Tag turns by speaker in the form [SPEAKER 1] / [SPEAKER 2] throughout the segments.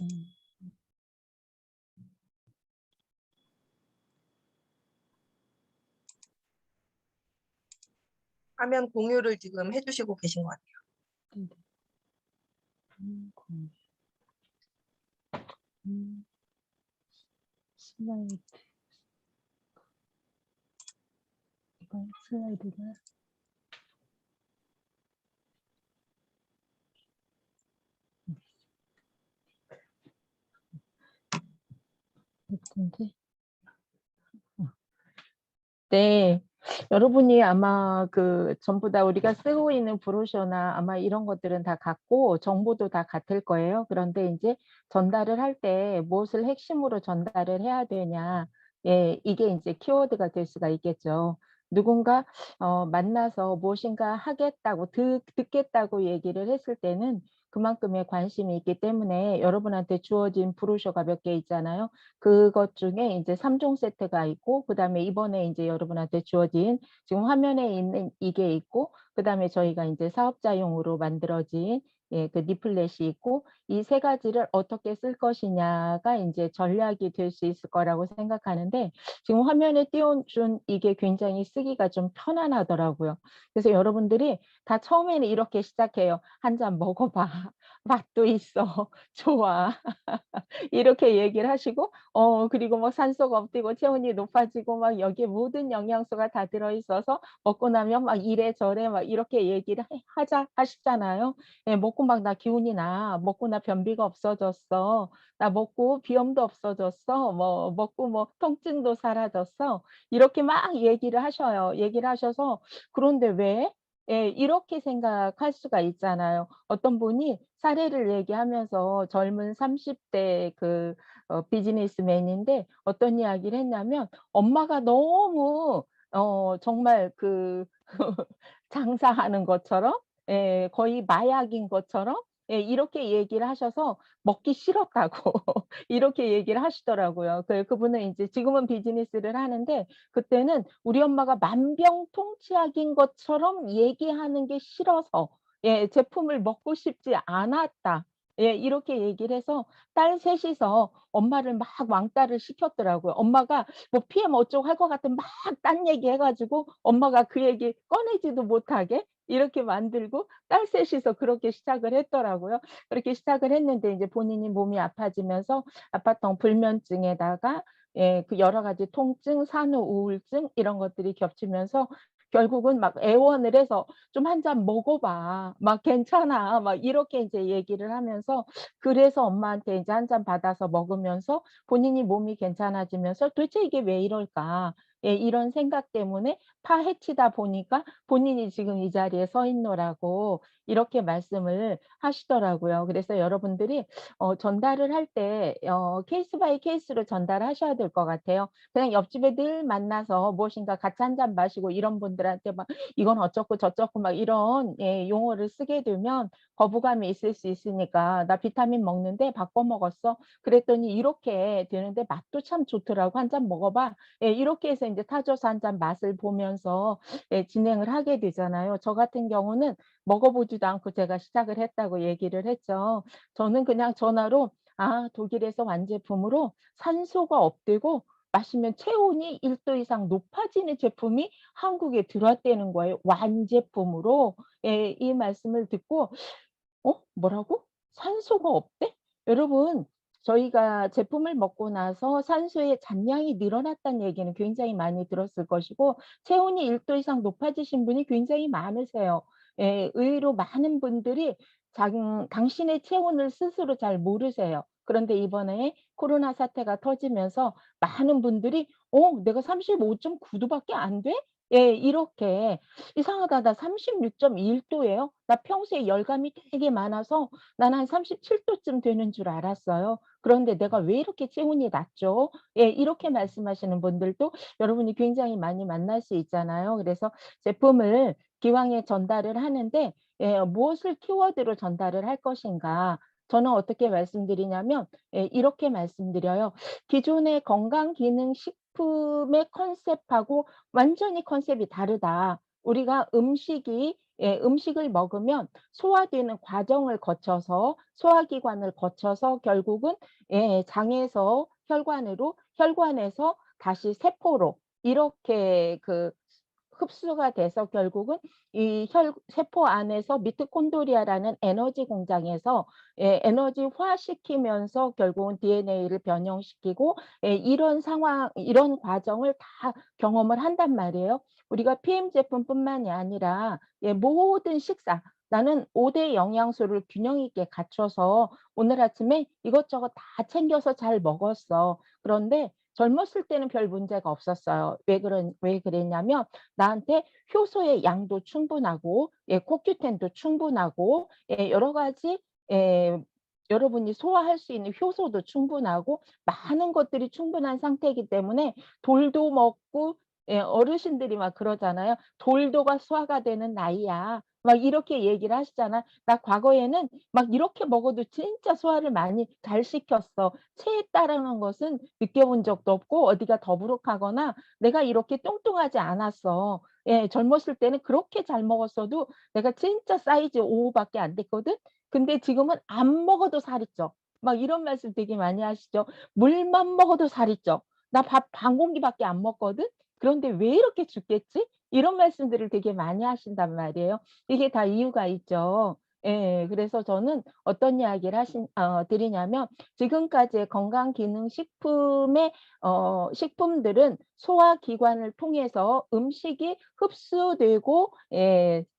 [SPEAKER 1] 음.
[SPEAKER 2] 화면 공유를 지금 해 주시고 계신 것 같아요.
[SPEAKER 1] 네네. 공유. 음. 슬라이드. 이건 슬라이드가 예쁜데. 네. 여러분이 아마 전부 다 우리가 쓰고 있는 브로셔나 아마 이런 것들은 다 같고 정보도 다 같을 거예요. 그런데 인제 전달을 할 때 무엇을 핵심으로 전달을 해야 되냐. 예, 이게 인제 키워드가 될 수가 있겠죠. 누군가 만나서 무엇인가 하겠다고 듣겠다고 얘기를 했을 때는 그만큼의 관심이 있기 때문에 여러분한테 주어진 브로셔가 몇 개 있잖아요. 그것 중에 인제 3종 세트가 있고, 그다음에 이번에 인제 여러분한테 주어진 지금 화면에 있는 이게 있고, 그다음에 저희가 인제 사업자용으로 만들어진 리플렛이 있고, 이 세 가지를 어떻게 쓸 것이냐가 인제 전략이 될 수 있을 거라고 생각하는데, 지금 화면에 띄워 준 이게 굉장히 쓰기가 좀 편안하더라고요. 그래서 여러분들이 다 처음에는 이렇게 시작해요. "한 잔 먹어 봐. 맛도 있어. 좋아." 이렇게 얘기를 하시고, 그리고 뭐 산소가 업되고 체온이 높아지고 막 여기에 모든 영양소가 다 들어 있어서 먹고 나면 막 이래저래 막 이렇게 얘기를 하시잖아요. 예, 먹고 막 "나 기운이 나. 먹고 나 변비가 없어졌어. 나 먹고 비염도 없어졌어. 뭐 먹고 뭐 통증도 사라졌어." 이렇게 막 얘기를 하셔요. 얘기를 하셔서 "그런데 왜?" 예, 이렇게 생각할 수가 있잖아요. 어떤 분이 사례를 얘기하면서 젊은 30대 비즈니스맨인데 어떤 이야기를 했냐면, 엄마가 너무 정말 장사하는 것처럼, 예, 거의 마약인 것처럼, 예, 이렇게 얘기를 하셔서 먹기 싫었다고 이렇게 얘기를 하시더라고요. 그분은 인제 지금은 비즈니스를 하는데, 그때는 우리 엄마가 만병통치약인 것처럼 얘기하는 게 싫어서, 예, 제품을 먹고 싶지 않았다. 예, 이렇게 얘기를 해서 딸 셋 이서 엄마를 막 왕따를 시켰더라고요. 엄마가 뭐 PM 어쩌고 할 것 같으면 막 딴 얘기 해 가지고 엄마가 그 얘기 꺼내지도 못하게 이렇게 만들고, 딸 셋 이서 그렇게 시작을 했더라고요. 그렇게 시작을 했는데 인제 본인이 몸이 아파지면서 아파트형 불면증에다가, 예, 여러 가지 통증, 산후 우울증 이런 것들이 겹치면서 결국은 막 애원을 해서 "좀 한 잔 먹어 봐. 막 괜찮아." 막 이렇게 인제 얘기를 하면서, 그래서 엄마한테 이제 한 잔 받아서 먹으면서 본인이 몸이 괜찮아지면서 '도대체 이게 왜 이럴까?' 예, 이런 생각 때문에 파헤치다 보니까 본인이 지금 이 자리에 서 있노라고 이렇게 말씀을 하시더라고요. 그래서 여러분들이 전달을 할 때 케이스 바이 케이스로 전달하셔야 될 것 같아요. 그냥 옆집에 늘 만나서 무엇인가 같이 한 잔 마시고 이런 분들한테 막 "이건 어쩌고 저쩌고." 막 이런, 예, 용어를 쓰게 되면 거부감이 있을 수 있으니까 "나 비타민 먹는데 바꿔 먹었어." 그랬더니 "이렇게 되는데 맛도 참 좋더라고. 한 잔 먹어 봐." 예, 이렇게 해서 인제 타줘서 한 잔 맛을 보면서, 예, 진행을 하게 되잖아요. 저 같은 경우는 먹어 보지도 않고 제가 시작을 했다고 얘기를 했죠. 저는 그냥 전화로 독일에서 완제품으로 산소가 업되고 마시면 체온이 1도 이상 높아지는 제품이 한국에 들어왔다는 거예요, 완제품으로. 예, 이 말씀을 듣고 뭐라고? 산소가 없대? 여러분, 저희가 제품을 먹고 나서 산소의 잔량이 늘어났다는 얘기는 굉장히 많이 들었을 것이고, 체온이 1도 이상 높아지신 분이 굉장히 많으세요. 예, 의외로 많은 분들이 당신의 체온을 스스로 잘 모르세요. 그런데 이번에 코로나 사태가 터지면서 많은 분들이 내가 35.9 도밖에 안 돼?" 예, 이렇게 "이상하다. 나 36.1 도예요. 나 평소에 열감이 되게 많아서 난 한 37 도쯤 되는 줄 알았어요. 그런데 내가 왜 이렇게 체온이 낮죠?" 예, 이렇게 말씀하시는 분들도 여러분이 굉장히 많이 만날 수 있잖아요. 그래서 제품을 기왕에 전달을 하는데, 예, 무엇을 키워드로 전달을 할 것인가. 저는 어떻게 말씀드리냐면, 예, 이렇게 말씀드려요. 기존의 건강 기능 식품의 컨셉하고 완전히 컨셉이 다르다. 우리가 음식이 음식을 먹으면 소화되는 과정을 거쳐서 소화기관을 거쳐서 결국은 장에서 혈관으로, 혈관에서 다시 세포로 이렇게 흡수가 돼서 결국은 이 세포 안에서 미토콘드리아라는 에너지 공장에서 에너지화시키면서 결국은 DNA를 변형시키고 이런 상황, 이런 과정을 다 경험을 한단 말이에요. 우리가 PM 제품뿐만이 아니라 모든 식사, 나는 5대 영양소를 균형 있게 갖춰서 오늘 아침에 이것저것 다 챙겨서 잘 먹었어. 그런데 젊었을 때는 별 문제가 없었어요. 왜 그랬냐면 나한테 효소의 양도 충분하고 CoQ10도 충분하고 여러 가지 예 여러분이 소화할 수 있는 효소도 충분하고 많은 것들이 충분한 상태이기 때문에 돌도 먹고 어르신들이 막 그러잖아요. "돌도가 소화가 되는 나이야." 막 이렇게 얘기를 하시잖아. 나 과거에는 막 이렇게 먹어도 진짜 소화를 많이 잘 시켰어. 체했다라는 것은 느껴본 적도 없고 어디가 더부룩하거나 내가 이렇게 뚱뚱하지 않았어. 젊었을 때는 그렇게 잘 먹었어도 내가 진짜 사이즈 5 밖에 안 됐거든. 근데 지금은 안 먹어도 살이 쪄. 막 이런 말씀 되게 많이 하시죠. "물만 먹어도 살이 쪄. 나 밥 반 공기밖에 안 먹거든. 그런데 왜 이렇게 죽겠지?" 이런 말씀들을 되게 많이 하신단 말이에요. 이게 다 이유가 있죠. 그래서 저는 어떤 이야기를 드리냐면 지금까지의 건강기능식품의 식품들은 소화기관을 통해서 음식이 흡수되고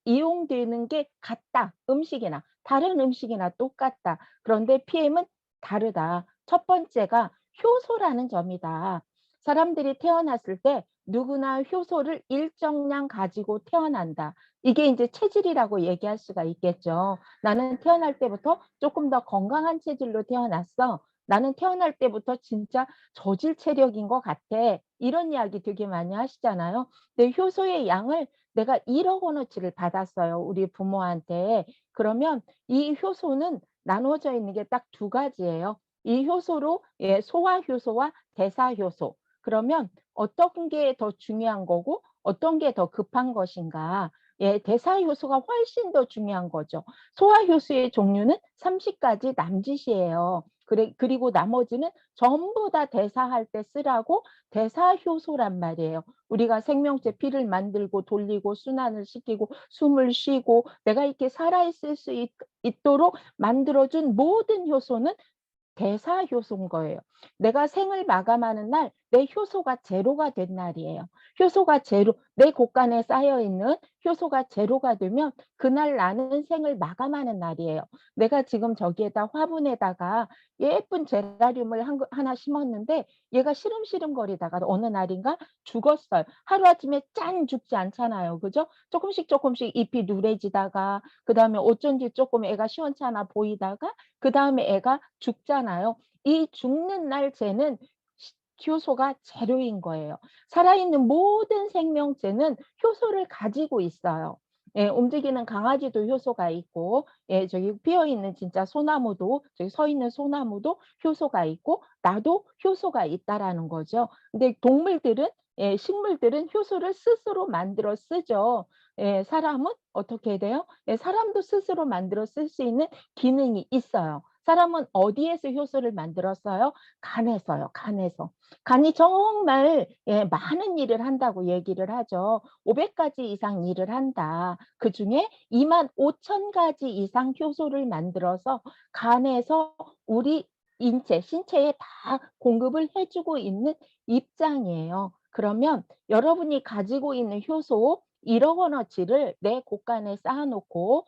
[SPEAKER 1] 이용되는 게 같다. 음식이나 다른 음식이나 똑같다. 그런데 PM은 다르다. 첫 번째가 효소라는 점이다. 사람들이 태어났을 때 누구나 효소를 일정량 가지고 태어난다. 이게 인제 체질이라고 얘기할 수가 있겠죠. "나는 태어날 때부터 쪼끔 더 건강한 체질로 태어났어. 나는 태어날 때부터 진짜 저질 체력인 것 같아." 이런 이야기 되게 많이 하시잖아요. 근데 효소의 양을 내가 1억 원어치를 받았어요, 우리 부모한테. 그러면 이 효소는 나누어져 있는 게 딱 두 가지예요. 이 효소로 소화 효소와 대사 효소. 그러면 어떤 게 더 중요한 거고 어떤 게 더 급한 것인가. 대사 효소가 훨씬 더 중요한 거죠. 소화 효소의 종류는 30 가지 남짓이에요. 그리고 나머지는 전부 다 대사할 때 쓰라고 대사 효소란 말이에요. 우리가 생명체 피를 만들고 돌리고 순환을 시키고 숨을 쉬고 내가 이렇게 살아 있을 수 있도록 만들어 준 모든 효소는 대사 효소인 거예요. 내가 생을 마감하는 날 내 효소가 제로가 된 날이에요. 효소가 제로, 내 곳간에 쌓여 있는 효소가 제로가 되면 그날 나는 생을 마감하는 날이에요. 내가 지금 저기에다 화분에다가 예쁜 제라늄을 하나 심었는데 얘가 시름시름거리다가 어느 날인가 죽었어요. 하루아침에 짠 죽지 않잖아요. 그죠? 조금씩 잎이 누래지다가 그다음에 어쩐지 조금 애가 시원찮아 보이다가 그다음에 애가 죽잖아요. 이 죽는 날 쟤는 효소가 제로인 거예요. 살아있는 모든 생명체는 효소를 가지고 있어요. 움직이는 강아지도 효소가 있고 저기 피어 있는 진짜 소나무도 저기 서 있는 소나무도 효소가 있고 나도 효소가 있다라는 거죠. 근데 동물들은 식물들은 효소를 스스로 만들어 쓰죠. 사람은 어떻게 돼요? 사람도 스스로 만들어 쓸 수 있는 기능이 있어요. 사람은 어디에서 효소를 만들었어요? 간에서요, 간에서. 간이 정말 많은 일을 한다고 얘기를 하죠. 500 가지 이상 일을 한다. 그중에 25,000 가지 이상 효소를 만들어서 간에서 우리 신체에 다 공급을 해 주고 있는 입장이에요. 그러면 여러분이 가지고 있는 효소 1억 원어치를 내 곳간에 쌓아 놓고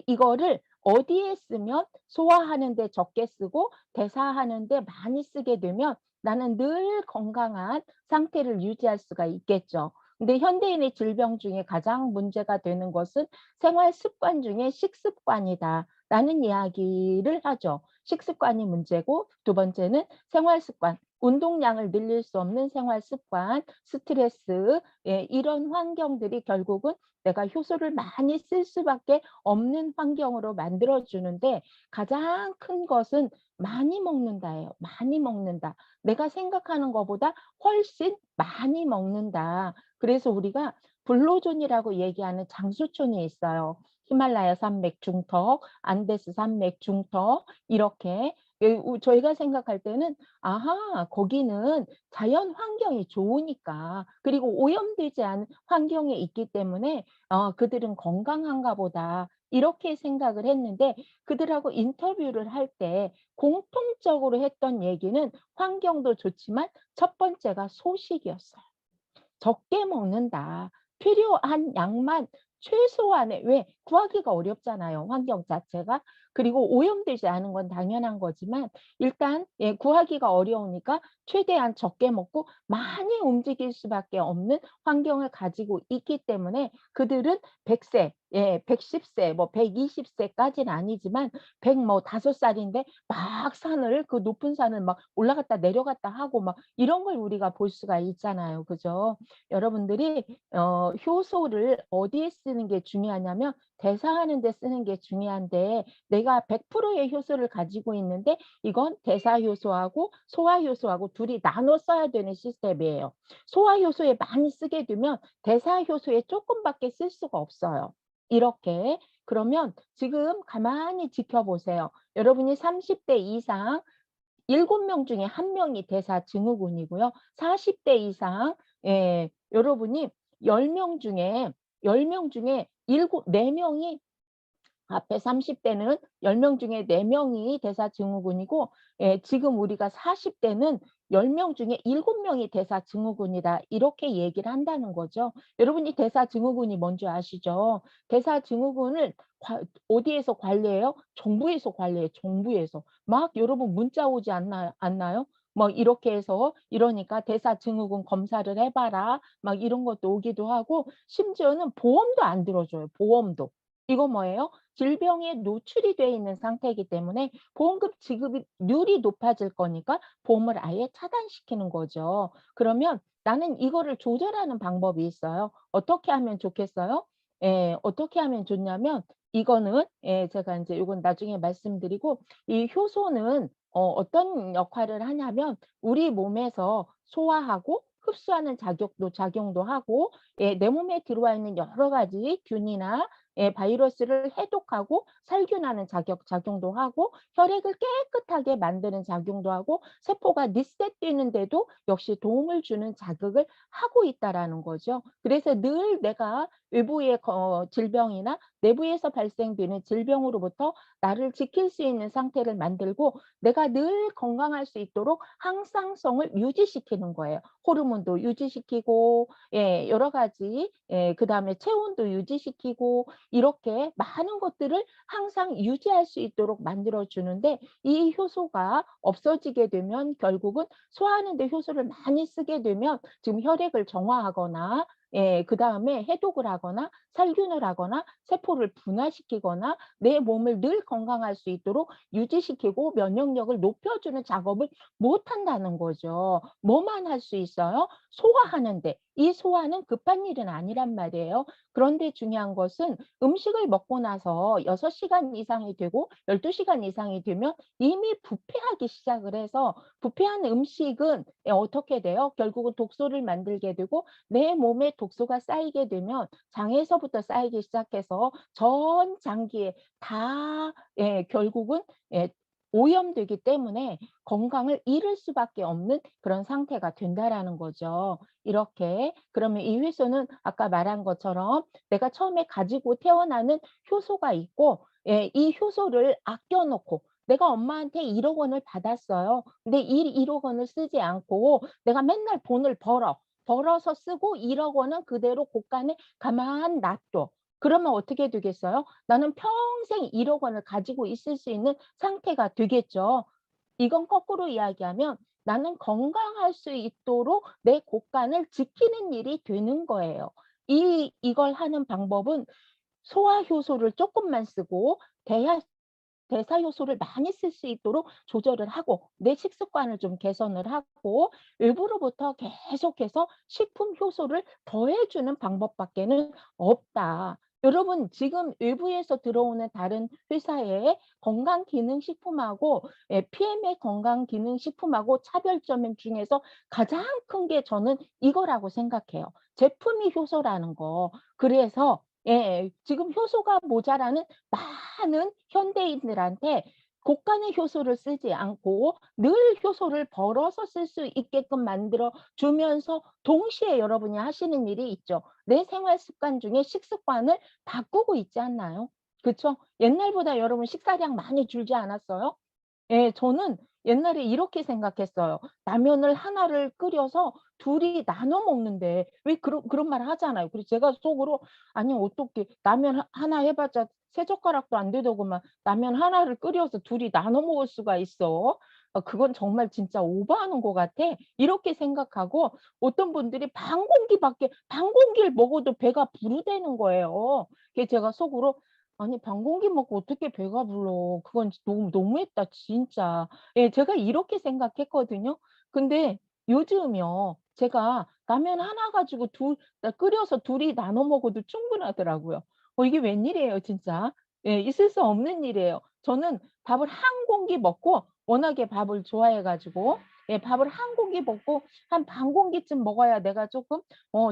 [SPEAKER 1] 이거를 어디에 쓰면 소화하는 데 적게 쓰고 대사하는 데 많이 쓰게 되면 나는 늘 건강한 상태를 유지할 수가 있겠죠. 근데 현대인의 질병 중에 가장 문제가 되는 것은 생활 습관 중에 식습관이다라는 이야기를 하죠. 식습관이 문제고 두 번째는 생활 습관, 운동량을 늘릴 수 없는 생활 습관, 스트레스 이런 환경들이 결국은 내가 효소를 많이 쓸 수밖에 없는 환경으로 만들어 주는데 가장 큰 것은 많이 먹는다예요. 많이 먹는다. 내가 생각하는 것보다 훨씬 많이 먹는다. 그래서 우리가 블루존이라고 얘기하는 장수촌이 있어요. 히말라야 산맥 중턱, 안데스 산맥 중턱 이렇게 저희가 생각할 때는 '아하 거기는 자연 환경이 좋으니까 그리고 오염되지 않은 환경에 있기 때문에 그들은 건강한가 보다.' 이렇게 생각을 했는데 그들하고 인터뷰를 할 때 공통적으로 했던 얘기는 환경도 좋지만 첫 번째가 소식이었어요. 적게 먹는다. 필요한 양만 최소한의 왜 구하기가 어렵잖아요, 환경 자체가. 그리고 오염되지 않은 건 당연한 거지만 일단 구하기가 어려우니까 최대한 적게 먹고 많이 움직일 수밖에 없는 환경을 가지고 있기 때문에 그들은 100 세, 110 세, 뭐 120 세까지는 아니지만 100 뭐 5 살인데 막 산을 그 높은 산을 막 올라갔다 내려갔다 하고 막 이런 걸 우리가 볼 수가 있잖아요. 그죠? 여러분들이 효소를 어디에 쓰는 게 중요하냐면 대사하는 데 쓰는 게 중요한데 내가 100%의 효소를 가지고 있는데 이건 대사 효소하고 소화 효소하고 둘이 나눠 써야 되는 시스템이에요. 소화 효소에 많이 쓰게 되면 대사 효소에 쪼끔밖에 쓸 수가 없어요. 이렇게. 그러면 지금 가만히 지켜보세요. 여러분이 30대 이상 7명 중에 1 명이 대사증후군이고요. 40대 이상 여러분이 10명 중에 10명 중에 일곱 4 명이 앞에 30 대는 10명 중에 4 명이 대사증후군이고 지금 우리가 40 대는 10명 중에 7 명이 대사증후군이다. 이렇게 얘기를 한다는 거죠. 여러분이 대사증후군이 뭔지 아시죠? 대사증후군을 어디에서 관리해요? 정부에서 관리해요, 정부에서. 막 여러분 문자 오지 않나요? 뭐 이렇게 해서 이러니까 "대사증후군 검사를 해 봐라." 막 이런 것도 오기도 하고 심지어는 보험도 안 들어줘요, 보험도. 이거 뭐예요? 질병에 노출이 돼 있는 상태이기 때문에 보험금 지급률이 높아질 거니까 보험을 아예 차단시키는 거죠. 그러면 나는 이거를 조절하는 방법이 있어요. 어떻게 하면 좋겠어요? 어떻게 하면 좋냐면 이거는 제가 인제 요건 나중에 말씀드리고 이 효소는 어떤 역할을 하냐면 우리 몸에서 소화하고 흡수하는 작용도 하고 내 몸에 들어와 있는 여러 가지 균이나 바이러스를 해독하고 살균하는 작용도 하고 혈액을 깨끗하게 만드는 작용도 하고 세포가 리셋되는 데도 역시 도움을 주는 자극을 하고 있다라는 거죠. 그래서 늘 내가 외부의 질병이나 내부에서 발생되는 질병으로부터 나를 지킬 수 있는 상태를 만들고 내가 늘 건강할 수 있도록 항상성을 유지시키는 거예요. 호르몬도 유지시키고 여러 가지 그다음에 체온도 유지시키고 이렇게 많은 것들을 항상 유지할 수 있도록 만들어 주는데 이 효소가 없어지게 되면 결국은 소화하는 데 효소를 많이 쓰게 되면 지금 혈액을 정화하거나 그다음에 해독을 하거나 살균을 하거나 세포를 분화시키거나 내 몸을 늘 건강할 수 있도록 유지시키고 면역력을 높여주는 작업을 못 한다는 거죠. 뭐만 할 수 있어요? 소화하는 데. 이 소화는 급한 일은 아니란 말이에요. 그런데 중요한 것은 음식을 먹고 나서 6 시간 이상이 되고 12 시간 이상이 되면 이미 부패하기 시작을 해서 부패한 음식은 어떻게 돼요? 결국은 독소를 만들게 되고 내 몸에 독소가 쌓이게 되면 장에서부터 쌓이기 시작해서 전 장기에 다 결국은 예 오염되기 때문에 건강을 잃을 수밖에 없는 그런 상태가 된다라는 거죠. 이렇게 그러면 이 효소는 아까 말한 것처럼 내가 처음에 가지고 태어나는 효소가 있고 이 효소를 아껴 놓고 내가 엄마한테 1억 원을 받았어요. 근데 이 1억 원을 쓰지 않고 내가 맨날 돈을 벌어서 쓰고 1억 원은 그대로 곳간에 가만 놔둬. 그러면 어떻게 되겠어요? 나는 평생 1억 원을 가지고 있을 수 있는 상태가 되겠죠. 이건 거꾸로 이야기하면 나는 건강할 수 있도록 내 곳간을 지키는 일이 되는 거예요. 이걸 하는 방법은 소화 효소를 쪼끔만 쓰고 대사 효소를 많이 쓸 수 있도록 조절을 하고 내 식습관을 좀 개선을 하고 일부로부터 계속해서 식품 효소를 더해 주는 방법밖에는 없다. 여러분 지금 외부에서 들어오는 다른 회사의 건강기능식품하고 PM의 건강기능식품하고 차별점 중에서 가장 큰 게 저는 이거라고 생각해요. 제품이 효소라는 거. 그래서 지금 효소가 모자라는 많은 현대인들한테 고가의 효소를 쓰지 않고 늘 효소를 벌어서 쓸 수 있게끔 만들어 주면서 동시에 여러분이 하시는 일이 있죠. 내 생활 습관 중에 식습관을 바꾸고 있지 않나요? 그쵸? 옛날보다 여러분 식사량 많이 줄지 않았어요? 예. 저는 옛날에 이렇게 생각했어요. 라면을 하나를 끓여서 둘이 나눠 먹는데 왜 그런 말을 하잖아요. 그래서 제가 속으로 '아니 어떻게 라면 하나 해 봤자 세 젓가락도 안 되더구만 라면 하나를 끓여서 둘이 나눠 먹을 수가 있어? 그건 정말 진짜 오버하는 것 같아.' 이렇게 생각하고 어떤 분들이 반 공기를 먹어도 배가 부르다는 거예요. 그래서 제가 속으로 '아니 반 공기 먹고 어떻게 배가 불러. 그건 너무했다 진짜.' 예 제가 이렇게 생각했거든요. 근데 요즘요. 제가 라면 하나 가지고 끓여서 둘이 나눠 먹어도 충분하더라고요. 이게 웬일이에요 진짜. 예 있을 수 없는 일이에요. 저는 밥을 한 공기 먹고 워낙에 밥을 좋아해 가지고 밥을 한 공기 먹고 한 반 공기쯤 먹어야 내가 쪼끔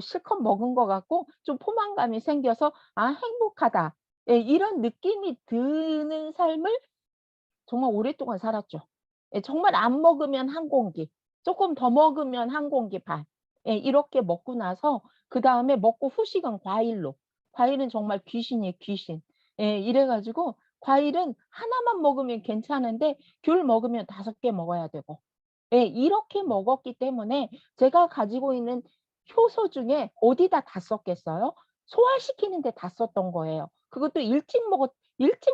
[SPEAKER 1] 실컷 먹은 것 같고 좀 포만감이 생겨서 '아 행복하다.' 이런 느낌이 드는 삶을 정말 오랫동안 살았죠. 정말 안 먹으면 한 공기, 쪼끔 더 먹으면 한 공기 반. 이렇게 먹고 나서 그다음에 먹고 후식은 과일로. 과일은 정말 귀신이에요, 귀신. 이래 가지고 과일은 하나만 먹으면 괜찮은데 귤 먹으면 5개 먹어야 되고. 이렇게 먹었기 때문에 제가 가지고 있는 효소 중에 어디다 다 썼겠어요? 소화시키는 데 다 썼던 거예요. 그것도 일찍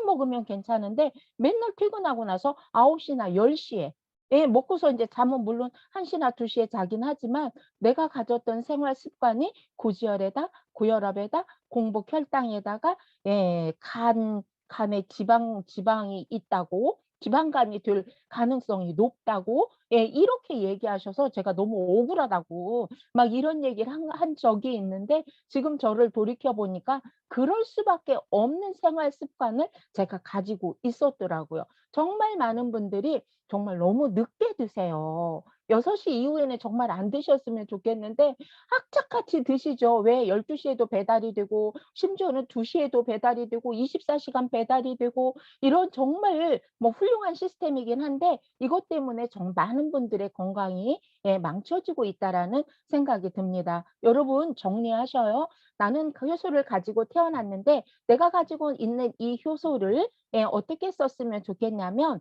[SPEAKER 1] 먹으면 괜찮은데 맨날 퇴근하고 나서 9시 나 10시 먹고서 인제 잠은 물론 1시 나 2시에 자긴 하지만 내가 가졌던 생활 습관이 고지혈에다 고혈압에다 공복 혈당에다가 간에 지방이 있다고 지방간이 될 가능성이 높다고 이렇게 얘기하셔서 제가 너무 억울하다고 막 이런 얘기를 한 적이 있는데 지금 저를 돌이켜 보니까 그럴 수밖에 없는 생활 습관을 제가 가지고 있었더라고요. 정말 많은 분들이 정말 너무 늦게 드세요. 6시 이후에는 정말 안 드셨으면 좋겠는데 악착같이 드시죠. 왜 12시 에도 배달이 되고 심지어는 2시 에도 배달이 되고 24시간 배달이 되고 이런 정말 뭐 훌륭한 시스템이긴 한데 이것 때문에 많은 분들의 건강이 망쳐지고 있다라는 생각이 듭니다. 여러분 정리하셔요. '나는 그 효소를 가지고 태어났는데 내가 가지고 있는 이 효소를 어떻게 썼으면 좋겠냐면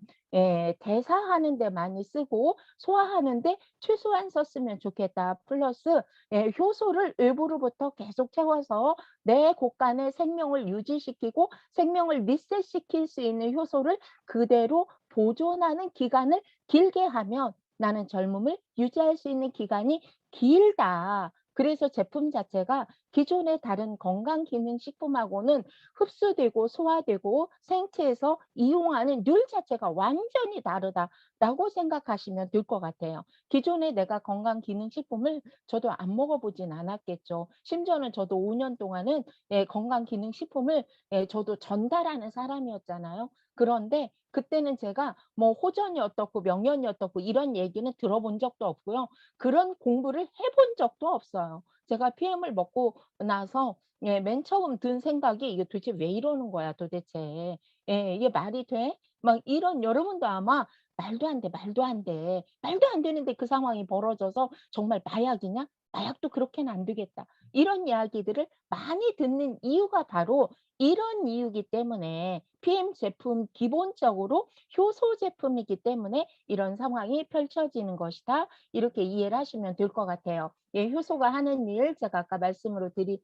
[SPEAKER 1] 대사하는 데 많이 쓰고 소화하는 데 최소한 썼으면 좋겠다.' 플러스 효소를 외부로부터 계속 채워서 내 곳간의 생명을 유지시키고 생명을 리셋시킬 수 있는 효소를 그대로 보존하는 기간을 길게 하면 '나는 젊음을 유지할 수 있는 기간이 길다.' 그래서 제품 자체가 기존의 다른 건강기능식품하고는 흡수되고 소화되고 생체에서 이용하는 률 자체가 완전히 다르다라고 생각하시면 될 것 같아요. 기존에 내가 건강기능식품을 저도 안 먹어 보진 않았겠죠. 심지어는 저도 5년 동안은 건강기능식품을 저도 전달하는 사람이었잖아요. 그런데 그때는 제가 뭐 호전이 어떻고 명연이 어떻고 이런 얘기는 들어본 적도 없고요. 그런 공부를 해본 적도 없어요. 제가 PM을 먹고 나서 맨 처음 든 생각이 '이게 도대체 왜 이러는 거야 도대체. 이게 말이 돼?' 막 이런 여러분도 아마 '말도 안 돼, 말도 안 돼. 말도 안 되는데 그 상황이 벌어져서 정말 마약이냐? 마약도 그렇게는 안 되겠다.' 이런 이야기들을 많이 듣는 이유가 바로 이런 이유기 때문에 PM 제품 기본적으로 효소 제품이기 때문에 이런 상황이 펼쳐지는 것이다. 이렇게 이해를 하시면 될 것 같아요. 효소가 하는 일 제가 아까 말씀으로 드린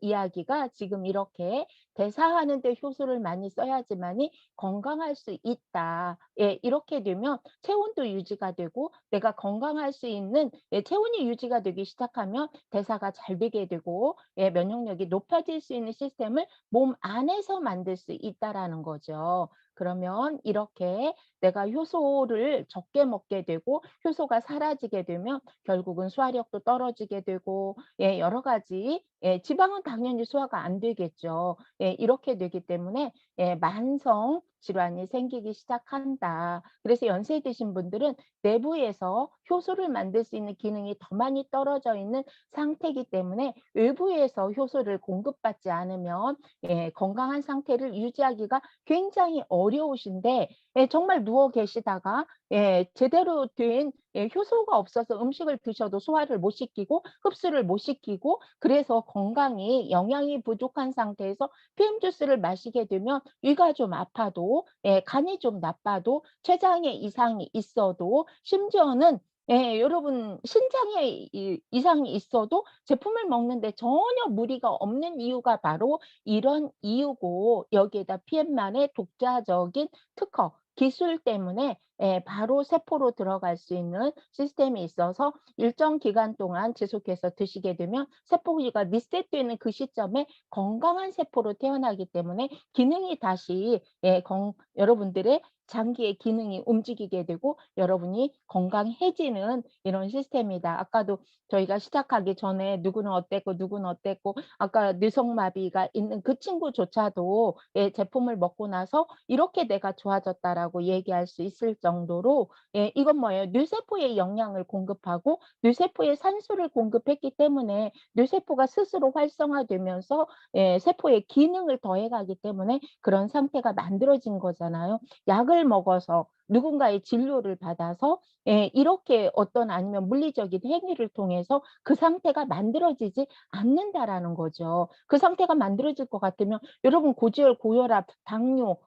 [SPEAKER 1] 이야기가 지금 이렇게 "대사하는 데 효소를 많이 써야지만이 건강할 수 있다." 이렇게 되면 체온도 유지가 되고 내가 건강할 수 있는 체온이 유지가 되기 시작하면 대사가 잘 되게 되고 면역력이 높아질 수 있는 시스템을 몸 안에서 만들 수 있다라는 거죠. 그러면 이렇게 내가 효소를 적게 먹게 되고 효소가 사라지게 되면 결국은 소화력도 떨어지게 되고 여러 가지 지방은 당연히 소화가 안 되겠죠. 이렇게 되기 때문에 만성 질환이 생기기 시작한다. 그래서 연세 드신 분들은 내부에서 효소를 만들 수 있는 기능이 더 많이 떨어져 있는 상태이기 때문에 외부에서 효소를 공급받지 않으면 건강한 상태를 유지하기가 굉장히 어려우신데 정말 누워 계시다가 제대로 된 효소가 없어서 음식을 드셔도 소화를 못 시키고 흡수를 못 시키고 그래서 건강이 영양이 부족한 상태에서 PM 주스를 마시게 되면 위가 좀 아파도 간이 좀 나빠도 췌장에 이상이 있어도 심지어는 여러분 신장에 이상이 있어도 제품을 먹는데 전혀 무리가 없는 이유가 바로 이런 이유고 여기에다 PM만의 독자적인 특허, 기술 때문에 바로 세포로 들어갈 수 있는 시스템이 있어서 일정 기간 동안 지속해서 드시게 되면 세포가 리셋되는 그 시점에 건강한 세포로 태어나기 때문에 기능이 다시 여러분들의 장기의 기능이 움직이게 되고 여러분이 건강해지는 이런 시스템이다. 아까도 저희가 시작하기 전에 누구는 어땠고 누구는 어땠고 아까 뇌성마비가 있는 그 친구조차도 제품을 먹고 나서 이렇게 내가 좋아졌다라고 얘기할 수 있을 정도로 이건 뭐예요? 뇌세포에 영양을 공급하고 뇌세포에 산소를 공급했기 때문에 뇌세포가 스스로 활성화되면서 세포의 기능을 더해가기 때문에 그런 상태가 만들어진 거잖아요. 약을 먹어서 누군가의 진료를 받아서 이렇게 어떤 아니면 물리적인 행위를 통해서 그 상태가 만들어지지 않는다라는 거죠. 그 상태가 만들어질 것 같으면 여러분 고지혈, 고혈압, 당뇨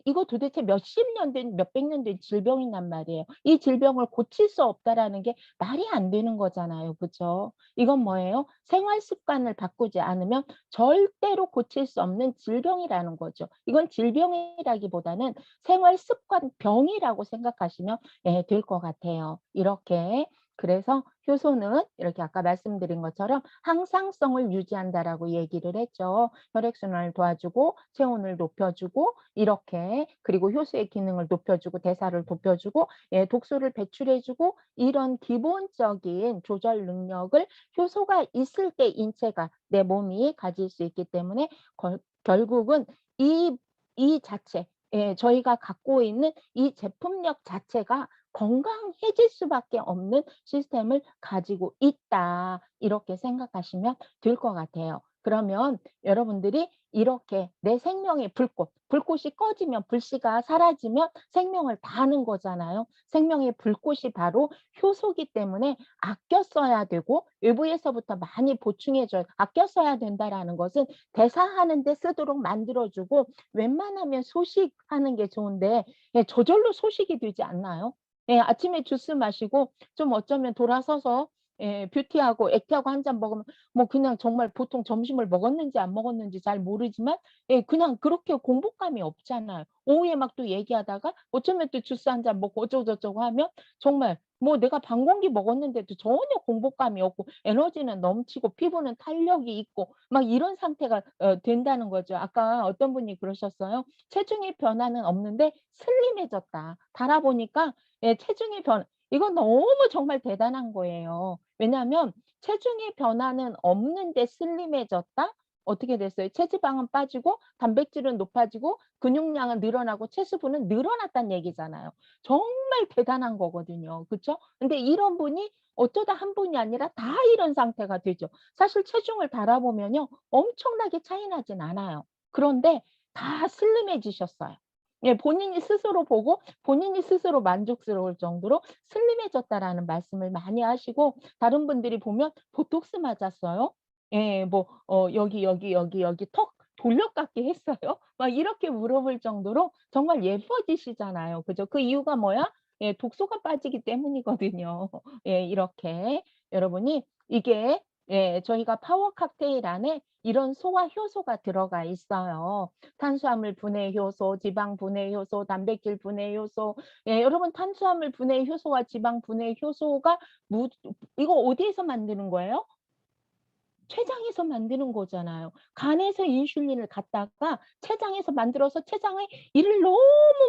[SPEAKER 1] 이거 도대체 몇십 년 된 몇백 년 된 질병이란 말이에요. 이 질병을 고칠 수 없다라는 게 말이 안 되는 거잖아요. 그죠? 이건 뭐예요? 생활 습관을 바꾸지 않으면 절대로 고칠 수 없는 질병이라는 거죠. 이건 질병이라기보다는 생활 습관 병이라고 생각하시면 될 것 같아요. 이렇게 그래서 효소는 이렇게 아까 말씀드린 것처럼 항상성을 유지한다라고 얘기를 했죠. 혈액순환을 도와주고 체온을 높여주고 이렇게 그리고 효소의 기능을 높여주고 대사를 높여주고 독소를 배출해주고 이런 기본적인 조절 능력을 효소가 있을 때 인체가 내 몸이 가질 수 있기 때문에 결국은 이 자체 저희가 갖고 있는 이 제품력 자체가 건강해질 수밖에 없는 시스템을 가지고 있다. 이렇게 생각하시면 될 것 같아요. 그러면 여러분들이 이렇게 내 생명의 불꽃, 불꽃이 꺼지면 불씨가 사라지면 생명을 다하는 거잖아요. 생명의 불꽃이 바로 효소기 때문에 아껴 써야 되고 외부에서부터 많이 보충해 줘야 아껴 써야 된다라는 것은 대사하는 데 쓰도록 만들어 주고 웬만하면 소식하는 게 좋은데 저절로 소식이 되지 않나요? 아침에 주스 마시고 좀 어쩌면 돌아서서 뷰티하고 액티하고 한 잔 먹으면 뭐 그냥 정말 보통 점심을 먹었는지 안 먹었는지 잘 모르지만 그냥 그렇게 공복감이 없잖아요. 오후에 막 또 얘기하다가 어쩌면 또 주스 한 잔 먹고 어쩌고저쩌고 하면 정말 뭐 내가 반 공기 먹었는데도 전혀 공복감이 없고 에너지는 넘치고 피부는 탄력이 있고 막 이런 상태가 된다는 거죠. 아까 어떤 분이 그러셨어요. "체중의 변화는 없는데 슬림해졌다." 달아보니까 체중의 변 이건 너무 정말 대단한 거예요. 왜냐하면 체중의 변화는 없는데 슬림해졌다? 어떻게 됐어요? 체지방은 빠지고 단백질은 높아지고 근육량은 늘어나고 체수분은 늘어났다는 얘기잖아요. 정말 대단한 거거든요. 그쵸? 근데 이런 분이 어쩌다 한 분이 아니라 다 이런 상태가 되죠. 사실 체중을 달아보면요. 엄청나게 차이 나진 않아요. 그런데 다 슬림해지셨어요. 본인이 스스로 보고 본인이 스스로 만족스러울 정도로 슬림해졌다라는 말씀을 많이 하시고 다른 분들이 보면 "보톡스 맞았어요?" 뭐 여기 턱 돌려깎기 했어요?" 막 이렇게 물어볼 정도로 정말 예뻐지시잖아요. 그죠? 그 이유가 뭐야? 독소가 빠지기 때문이거든요. 이렇게 여러분이 이게 저희가 파워 칵테일 안에 이런 소화 효소가 들어가 있어요. 탄수화물 분해 효소, 지방 분해 효소, 단백질 분해 효소. 여러분 탄수화물 분해 효소와 지방 분해 효소가 무 이거 어디에서 만드는 거예요? 췌장에서 만드는 거잖아요. 간에서 인슐린을 갖다가 췌장에서 만들어서 췌장에 일을 너무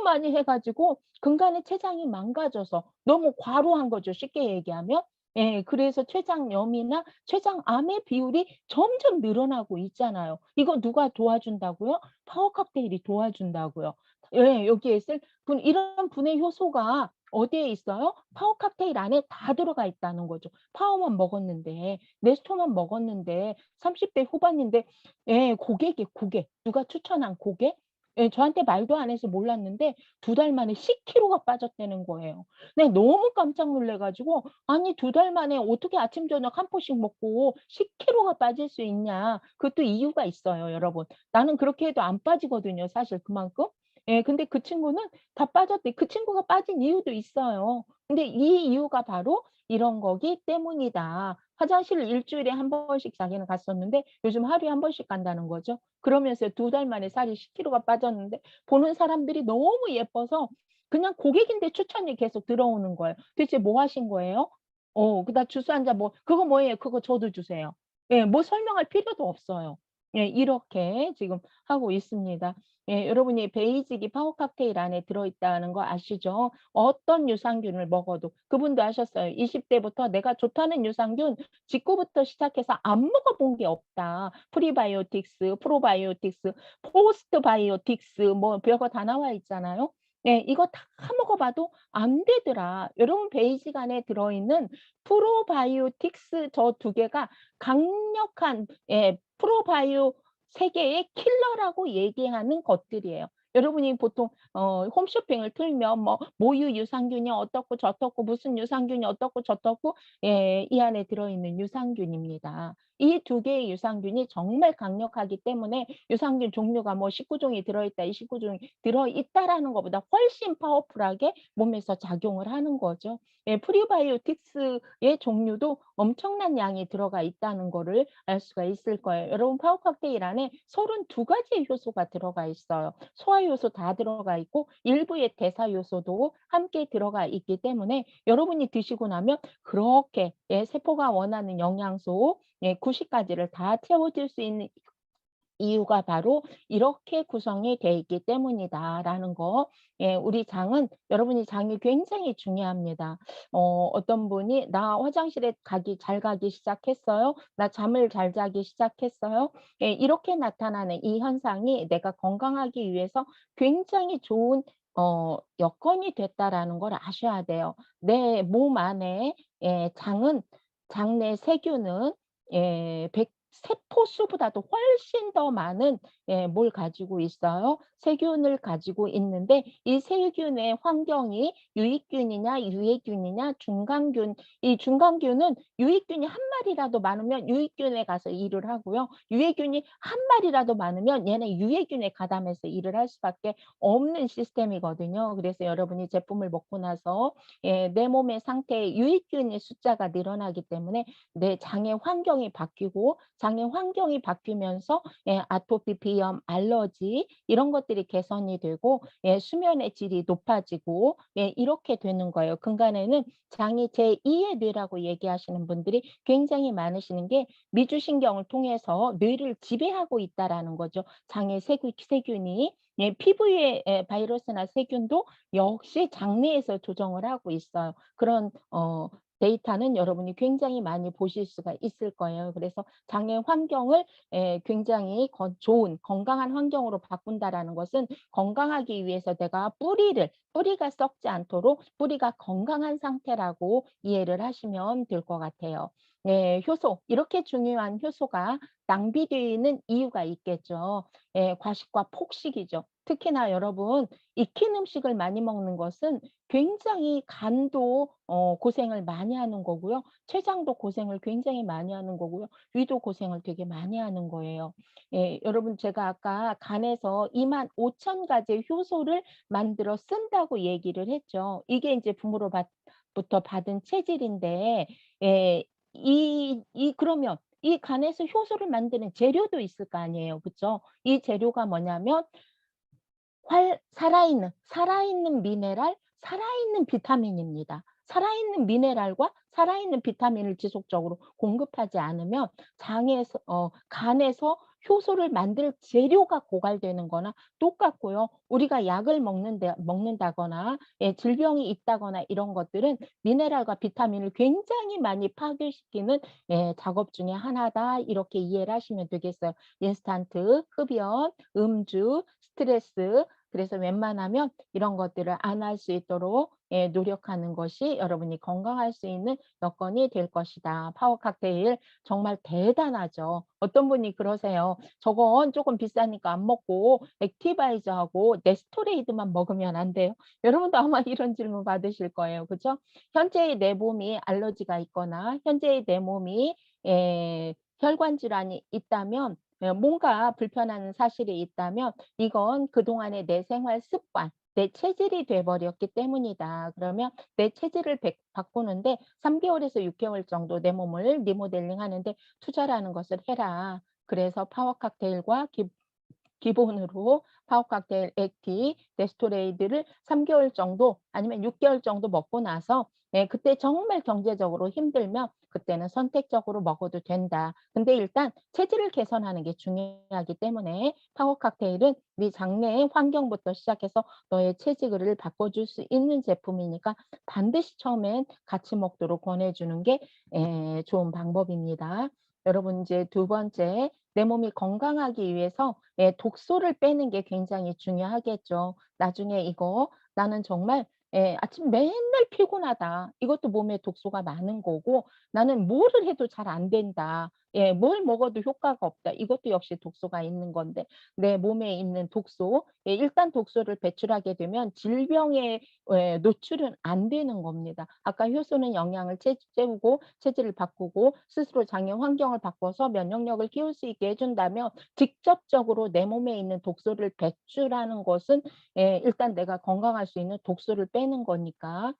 [SPEAKER 1] 많이 해 가지고 근간의 췌장이 망가져서 너무 과로한 거죠, 쉽게 얘기하면. 예. 그래서 췌장염이나 췌장암의 비율이 점점 늘어나고 있잖아요. 이거 누가 도와준다고요? 파워 칵테일이 도와준다고요. 예. 여기에 있을 이런 분해 효소가 어디에 있어요? 파워 칵테일 안에 다 들어가 있다는 거죠. 파워만 먹었는데, 네스토만 먹었는데 30대 후반인데, 예, 고객이에요, 고객. 누가 추천한 고객? 예, 저한테 말도 안 해서 몰랐는데 2달 만에 10kg가 빠졌다는 거예요. 네, 너무 깜짝 놀라 가지고 '아니 2달 만에 어떻게 아침 저녁 한 포씩 먹고 10kg가 빠질 수 있냐.' 그것도 이유가 있어요, 여러분. 나는 그렇게 해도 안 빠지거든요, 사실 그만큼. 예, 근데 그 친구는 다 빠졌대. 그 친구가 빠진 이유도 있어요. 근데 이 이유가 바로 이런 거기 때문이다. 화장실을 일 주일에 한 번씩 자기는 갔었는데 요즘 하루에 한 번씩 간다는 거죠. 그러면서 2달 만에 살이 10kg가 빠졌는데 보는 사람들이 너무 예뻐서 그냥 고객인데 추천이 계속 들어오는 거예요. "도대체 뭐 하신 거예요?" "나 주스 한 잔 뭐." "그거 뭐예요?" "그거 저도 주세요." 예, 뭐 설명할 필요도 없어요. 예, 이렇게 지금 하고 있습니다. 예, 여러분이 베이직이 파워 칵테일 안에 들어있다는 거 아시죠? 어떤 유산균을 먹어도 그분도 하셨어요. "20 대부터 내가 좋다는 유산균 직구부터 시작해서 안 먹어 본 게 없다. 프리바이오틱스, 프로바이오틱스, 포스트바이오틱스 뭐 별거 다 나와 있잖아요. 네, 이거 다 먹어 봐도 안 되더라." 여러분 베이직 안에 들어있는 프로바이오틱스 저 2개가 강력한, 예, 프로바이오 세계의 킬러라고 얘기하는 것들이에요. 여러분이 보통 홈쇼핑을 틀면 뭐 모유 유산균이 어떻고 저떻고 무슨 유산균이 어떻고 저떻고, 예, 이 안에 들어있는 유산균입니다. 이 2개의 유산균이 정말 강력하기 때문에 유산균 종류가 뭐 19종이 들어있다, 29종이 들어있다라는 것보다 훨씬 파워풀하게 몸에서 작용을 하는 거죠. 예, 프리바이오틱스의 종류도 엄청난 양이 들어가 있다는 거를 알 수가 있을 거예요. 여러분 파워 칵테일 안에 32가지의 효소가 들어가 있어요. 소화 요소 다 들어가 있고 일부의 대사 요소도 함께 들어가 있기 때문에 여러분이 드시고 나면 그렇게, 예, 세포가 원하는 영양소, 예, 90 가지를 다 채워줄 수 있는 이유가 바로 이렇게 구성이 돼 있기 때문이다라는 거. 예, 우리 장은, 여러분이 장이 굉장히 중요합니다. 어떤 분이 "나 화장실에 잘 가기 시작했어요. 나 잠을 잘 자기 시작했어요." 예, 이렇게 나타나는 이 현상이 내가 건강하기 위해서 굉장히 좋은 여건이 됐다라는 걸 아셔야 돼요. 내 몸 안에, 예, 장내 세균은, 예, 세포 수보다도 훨씬 더 많은, 예, 뭘 가지고 있어요? 세균을 가지고 있는데 이 세균의 환경이 유익균이냐 유해균이냐 중간균, 이 중간균은 유익균이 한 마리라도 많으면 유익균에 가서 일을 하고요. 유해균이 한 마리라도 많으면 얘네 유해균에 가담해서 일을 할 수밖에 없는 시스템이거든요. 그래서 여러분이 제품을 먹고 나서, 예, 내 몸의 상태에 유익균의 숫자가 늘어나기 때문에 내 장의 환경이 바뀌고 장의 환경이 바뀌면서, 예, 아토피, 비염, 알러지 이런 것들이 개선이 되고, 예, 수면의 질이 높아지고, 예, 이렇게 되는 거예요. 근간에는 장이 제2의 뇌라고 얘기하시는 분들이 굉장히 많으시는 게 미주신경을 통해서 뇌를 지배하고 있다라는 거죠. 장의 세균이, 예, 피부의, 예, 바이러스나 세균도 역시 장내에서 조정을 하고 있어요. 그런 데이터는 여러분이 굉장히 많이 보실 수가 있을 거예요. 그래서 장의 환경을, 예, 굉장히 좋은 건강한 환경으로 바꾼다라는 것은 건강하기 위해서 내가 뿌리가 썩지 않도록 뿌리가 건강한 상태라고 이해를 하시면 될 것 같아요. 예, 효소, 이렇게 중요한 효소가 낭비되는 이유가 있겠죠. 예, 과식과 폭식이죠. 특히나 여러분 익힌 음식을 많이 먹는 것은 굉장히 간도 고생을 많이 하는 거고요. 췌장도 고생을 굉장히 많이 하는 거고요. 위도 고생을 되게 많이 하는 거예요. 예, 여러분 제가 아까 간에서 25,000 가지의 효소를 만들어 쓴다고 얘기를 했죠. 이게 이제 부모로부터 받은 체질인데, 예, 그러면 이 간에서 효소를 만드는 재료도 있을 거 아니에요. 그죠? 이 재료가 뭐냐면 살아있는 미네랄, 살아있는 비타민입니다. 살아있는 미네랄과 살아있는 비타민을 지속적으로 공급하지 않으면 장에서 간에서 효소를 만들 재료가 고갈되는 거나 똑같고요. 우리가 약을 먹는다거나 질병이 있다거나 이런 것들은 미네랄과 비타민을 굉장히 많이 파괴시키는 작업 중에 하나다. 이렇게 이해를 하시면 되겠어요. 인스턴트, 흡연, 음주, 스트레스 그래서 웬만하면 이런 것들을 안 할 수 있도록 노력하는 것이 여러분이 건강할 수 있는 여건이 될 것이다. 파워 칵테일 정말 대단하죠. 어떤 분이 그러세요. "저건 쪼금 비싸니까 안 먹고 액티바이저하고 네스토레이드만 먹으면 안 돼요?" 여러분도 아마 이런 질문 받으실 거예요. 그죠? 현재의 내 몸이 알러지가 있거나 현재의 내 몸이 혈관 질환이 있다면 뭔가 불편한 사실이 있다면 이건 그동안의 내 생활 습관, 내 체질이 돼 버렸기 때문이다. 그러면 내 체질을 바꾸는데 3 개월에서 6 개월 정도 내 몸을 리모델링 하는데 투자라는 것을 해라. 그래서 파워 칵테일과 기본으로 파워 칵테일, 액티, 데스토레이드를 3 개월 정도 아니면 6 개월 정도 먹고 나서 그때 정말 경제적으로 힘들면 그때는 선택적으로 먹어도 된다. 근데 일단 체질을 개선하는 게 중요하기 때문에 파워 칵테일은 네 장내의 환경부터 시작해서 너의 체질을 바꿔줄 수 있는 제품이니까 반드시 처음엔 같이 먹도록 권해 주는 게 좋은 방법입니다. 여러분 이제 두 번째 내 몸이 건강하기 위해서 독소를 빼는 게 굉장히 중요하겠죠. 나중에 이거 나는 정말 아침 맨날 피곤하다. 이것도 몸에 독소가 많은 거고 나는 뭐를 해도 잘 안 된다. 뭘 먹어도 효과가 없다. 이것도 역시 독소가 있는 건데 내 몸에 있는 독소, 일단 독소를 배출하게 되면 질병에 노출은 안 되는 겁니다. 아까 효소는 영양을 채우고 체질을 바꾸고 스스로 장의 환경을 바꿔서 면역력을 키울 수 있게 해준다면 직접적으로 내 몸에 있는 독소를 배출하는 것은 일단 내가 건강할 수 있는 독소를 빼는 거니까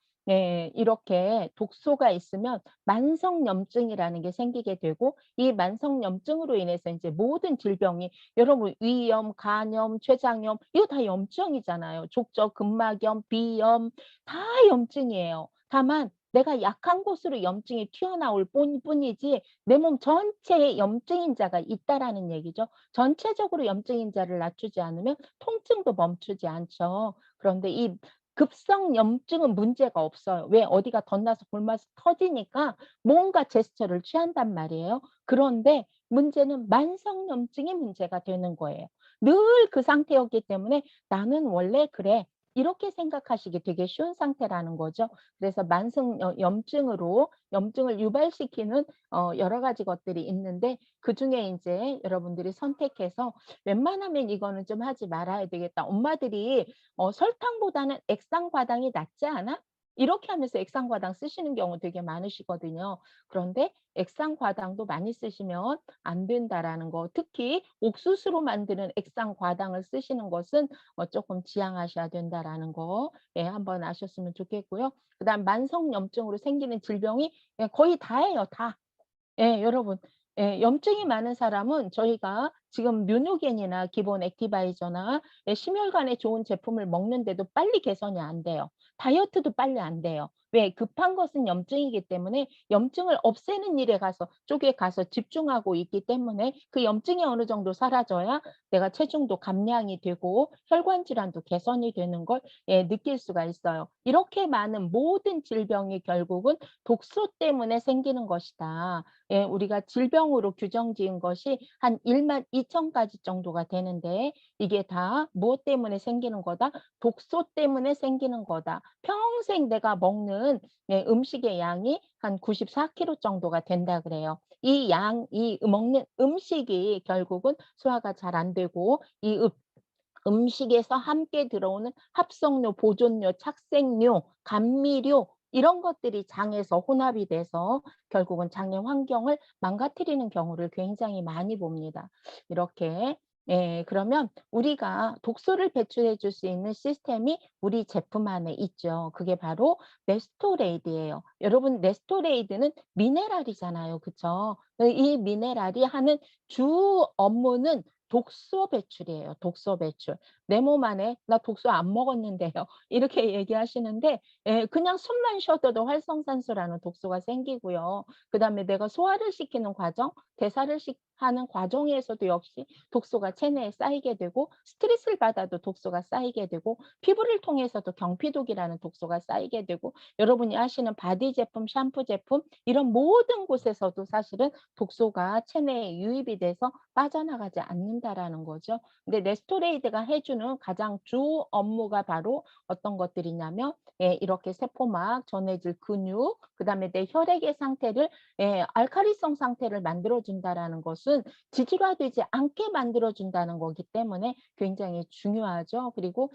[SPEAKER 1] 이렇게 독소가 있으면 만성염증이라는 게 생기게 되고 이 만성염증으로 인해서 이제 모든 질병이 여러분 위염, 간염, 췌장염 이거 다 염증이잖아요. 족저, 근막염, 비염 다 염증이에요. 다만 내가 약한 곳으로 염증이 튀어나올 뿐이지 내 몸 전체에 염증인자가 있다라는 얘기죠. 전체적으로 염증인자를 낮추지 않으면 통증도 멈추지 않죠. 그런데 이 급성 염증은 문제가 없어요. 왜? 어디가 덧나서 골마서 터지니까 뭔가 제스처를 취한단 말이에요. 그런데 문제는 만성염증이 문제가 되는 거예요. 늘 그 상태였기 때문에 '나는 원래 그래.' 이렇게 생각하시기 되게 쉬운 상태라는 거죠. 그래서 만성 염증으로 염증을 유발시키는 여러 가지 것들이 있는데 그중에 인제 여러분들이 선택해서 '웬만하면 이거는 좀 하지 말아야 되겠다.' 엄마들이 "설탕보다는 액상과당이 낫지 않아?" 이렇게 하면서 액상과당 쓰시는 경우 되게 많으시거든요. 그런데 액상과당도 많이 쓰시면 안 된다라는 거. 특히 옥수수로 만드는 액상과당을 쓰시는 것은 쪼끔 지양하셔야 된다라는 거 한번 아셨으면 좋겠고요. 그다음 만성염증으로 생기는 질병이 거의 다예요, 다. 여러분 염증이 많은 사람은 저희가 지금 뮤노겐이나 기본 액티바이저나 심혈관에 좋은 제품을 먹는데도 빨리 개선이 안 돼요. 다이어트도 빨리 안 돼요. 왜? 급한 것은 염증이기 때문에 염증을 없애는 일에 가서 쪽에 가서 집중하고 있기 때문에 그 염증이 어느 정도 사라져야 내가 체중도 감량이 되고 혈관 질환도 개선이 되는 걸 느낄 수가 있어요. 이렇게 많은 모든 질병이 결국은 독소 때문에 생기는 것이다. 우리가 질병으로 규정 지은 것이 한 12,000 가지 정도가 되는데 이게 다 무엇 때문에 생기는 거다? 독소 때문에 생기는 거다. 평생 내가 먹는 음식의 양이 한 94 킬로 정도가 된다 그래요. 이 먹는 음식이 결국은 소화가 잘 안 되고 이 음식에서 함께 들어오는 합성료, 보존료, 착색료, 감미료 이런 것들이 장에서 혼합이 돼서 결국은 장의 환경을 망가뜨리는 경우를 굉장히 많이 봅니다. 이렇게 그러면 우리가 독소를 배출해 줄 수 있는 시스템이 우리 제품 안에 있죠. 그게 바로 네스토레이드예요. 여러분 네스토레이드는 미네랄이잖아요. 그쵸? 이 미네랄이 하는 주 업무는 독소 배출이에요, 독소 배출. 내 몸 안에 "나 독소 안 먹었는데요." 이렇게 얘기하시는데 그냥 숨만 쉬어도 활성산소라는 독소가 생기고요. 그다음에 내가 소화를 시키는 과정, 대사를 하는 과정에서도 역시 독소가 체내에 쌓이게 되고 스트레스를 받아도 독소가 쌓이게 되고 피부를 통해서도 경피독이라는 독소가 쌓이게 되고 여러분이 아시는 바디 제품, 샴푸 제품 이런 모든 곳에서도 사실은 독소가 체내에 유입이 돼서 빠져나가지 않는다라는 거죠. 근데 레스토레이드가 해 주는 가장 주 업무가 바로 어떤 것들이냐면 이렇게 세포막, 전해질 근육, 그다음에 내 혈액의 상태를 알칼리성 상태를 만들어 준다라는 것은 지질화되지 않게 만들어 준다는 거기 때문에 굉장히 중요하죠. 그리고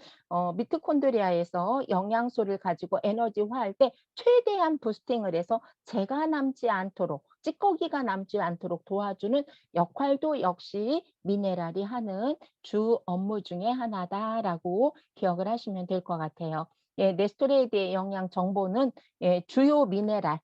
[SPEAKER 1] 미토콘드리아에서 영양소를 가지고 에너지화할 때 최대한 부스팅을 해서 재가 남지 않도록 찌꺼기가 남지 않도록 도와주는 역할도 역시 미네랄이 하는 주 업무 중에 하나다라고 기억을 하시면 될 것 같아요. 네스토레이드의 영양 정보는 주요 미네랄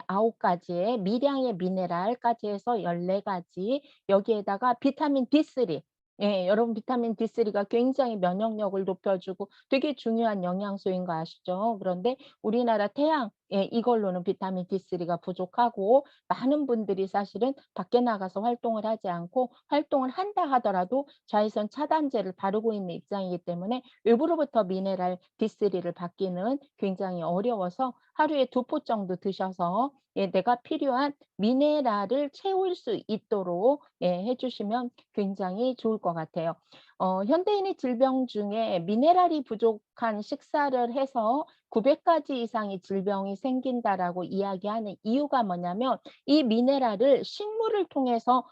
[SPEAKER 1] 9 가지의 미량의 미네랄까지 해서 14 가지 여기에다가 비타민 D3 여러분 비타민 D3가 굉장히 면역력을 높여주고 되게 중요한 영양소인 거 아시죠? 그런데 우리나라 태양 이걸로는 비타민 D3가 부족하고 많은 분들이 사실은 밖에 나가서 활동을 하지 않고 활동을 한다 하더라도 자외선 차단제를 바르고 있는 입장이기 때문에 외부로부터 미네랄 D3를 받기는 굉장히 어려워서 하루에 2포 정도 드셔서 내가 필요한 미네랄을 채울 수 있도록 해 주시면 굉장히 좋을 것 같아요. 현대인의 질병 중에 미네랄이 부족한 식사를 해서 900 가지 이상의 질병이 생긴다라고 이야기하는 이유가 뭐냐면 이 미네랄을 식물을 통해서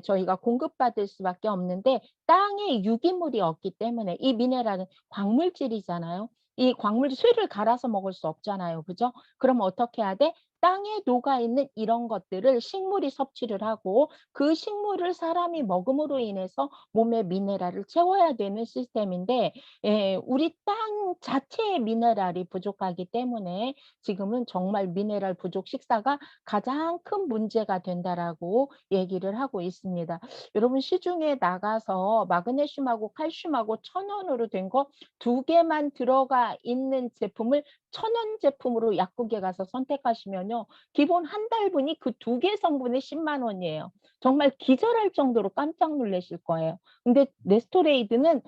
[SPEAKER 1] 저희가 공급받을 수밖에 없는데 땅에 유기물이 없기 때문에 이 미네랄은 광물질이잖아요. 이 광물 쇠를 갈아서 먹을 수 없잖아요. 그죠? 그럼 어떻게 해야 돼? 땅에 녹아 있는 이런 것들을 식물이 섭취를 하고 그 식물을 사람이 먹음으로 인해서 몸에 미네랄을 채워야 되는 시스템인데 우리 땅 자체에 미네랄이 부족하기 때문에 지금은 정말 미네랄 부족 식사가 가장 큰 문제가 된다라고 얘기를 하고 있습니다. 여러분 시중에 나가서 마그네슘하고 칼슘하고 천연으로 된 거 2개만 들어가 있는 제품을 천연 제품으로 약국에 가서 선택하시면요. 기본 한 달분이 그 2개 성분에 10만 원이에요. 정말 기절할 정도로 깜짝 놀라실 거예요. 근데 네스토레이드는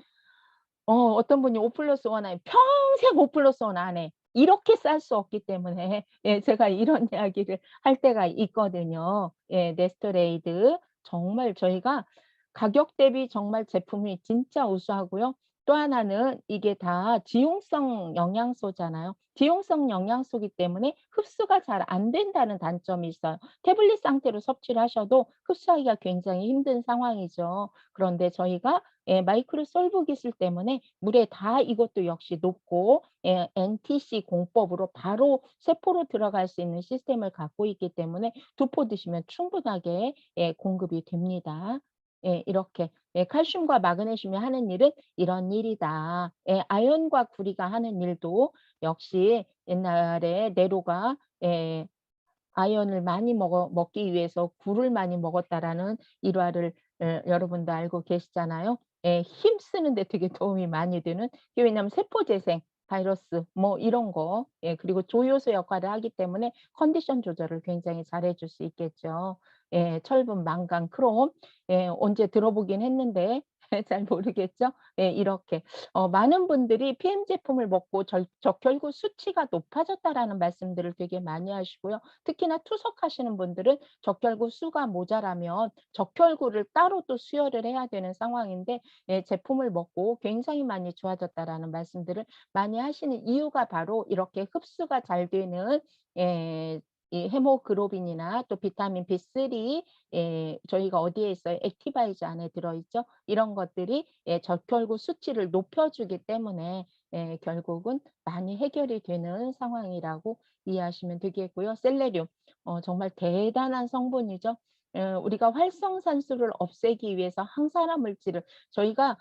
[SPEAKER 1] 어떤 분이 5+1 하면 평생 5+1 안 해. 이렇게 쌀 수 없기 때문에 제가 이런 이야기를 할 때가 있거든요. 네스토레이드 정말 저희가 가격 대비 정말 제품이 진짜 우수하고요. 또 하나는 이게 다 지용성 영양소잖아요. 지용성 영양소이기 때문에 흡수가 잘 안 된다는 단점이 있어요. 태블릿 상태로 섭취를 하셔도 흡수하기가 굉장히 힘든 상황이죠. 그런데 저희가 마이크로 솔브 기술 때문에 물에 다 이것도 역시 녹고 NTC 공법으로 바로 세포로 들어갈 수 있는 시스템을 갖고 있기 때문에 2포 드시면 충분하게 공급이 됩니다. 이렇게 칼슘과 마그네슘이 하는 일은 이런 일이다. 아연과 구리가 하는 일도 역시 옛날에 네로가 예 아연을 많이 먹기 위해서 굴을 많이 먹었다라는 일화를 여러분도 알고 계시잖아요. 힘쓰는 데 되게 도움이 많이 되는 이게 왜냐하면 세포 재생, 바이러스 뭐 이런 거 그리고 조효소 역할을 하기 때문에 컨디션 조절을 굉장히 잘해 줄 수 있겠죠. 철분, 망간, 크롬 언제 들어보긴 했는데 잘 모르겠죠. 이렇게 많은 분들이 PM 제품을 먹고 적혈구 수치가 높아졌다라는 말씀들을 되게 많이 하시고요. 특히나 투석하시는 분들은 적혈구 수가 모자라면 적혈구를 따로 또 수혈을 해야 되는 상황인데 제품을 먹고 굉장히 많이 좋아졌다라는 말씀들을 많이 하시는 이유가 바로 이렇게 흡수가 잘 되는 예 이 헤모글로빈이나 또 비타민 B3 저희가 어디에 있어요? 액티바이즈 안에 들어 있죠. 이런 것들이 적혈구 수치를 높여주기 때문에 결국은 많이 해결이 되는 상황이라고 이해하시면 되겠고요. 셀레늄 정말 대단한 성분이죠. 우리가 활성산소를 없애기 위해서 항산화 물질을 저희가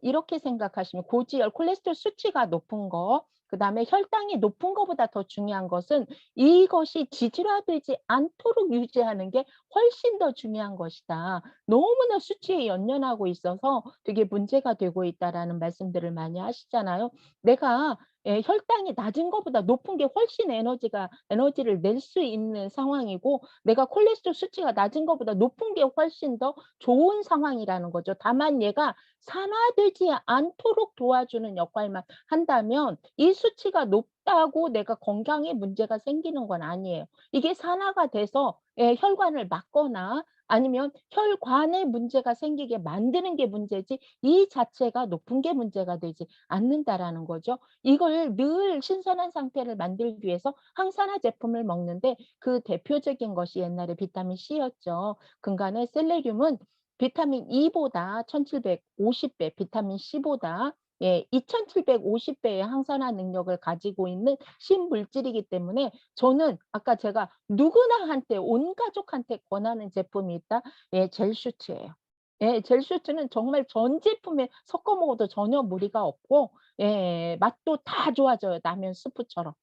[SPEAKER 1] 이렇게 생각하시면 고지혈 콜레스테롤 수치가 높은 거, 그다음에 혈당이 높은 거보다 더 중요한 것은 이것이 지질화되지 않도록 유지하는 게 훨씬 더 중요한 것이다. 너무나 수치에 연연하고 있어서 되게 문제가 되고 있다라는 말씀들을 많이 하시잖아요. 내가 혈당이 낮은 것보다 높은 게 훨씬 에너지를 낼 수 있는 상황이고, 내가 콜레스테롤 수치가 낮은 것보다 높은 게 훨씬 더 좋은 상황이라는 거죠. 다만 얘가 산화되지 않도록 도와주는 역할만 한다면 이 수치가 높다고 내가 건강에 문제가 생기는 건 아니에요. 이게 산화가 돼서 혈관을 막거나 아니면 혈관에 문제가 생기게 만드는 게 문제지 이 자체가 높은 게 문제가 되지 않는다라는 거죠. 이걸 늘 신선한 상태를 만들기 위해서 항산화 제품을 먹는데 그 대표적인 것이 옛날에 비타민 C였죠. 근간의 셀레늄은 비타민 E보다 1750배, 비타민 C보다 2750배의 항산화 능력을 가지고 있는 신물질이기 때문에 저는 아까 제가 누구나 한테 온 가족한테 권하는 제품이 있다. 젤슈트예요. 젤슈트는 정말 전 제품에 섞어 먹어도 전혀 무리가 없고 맛도 다 좋아져요, 라면 스프처럼.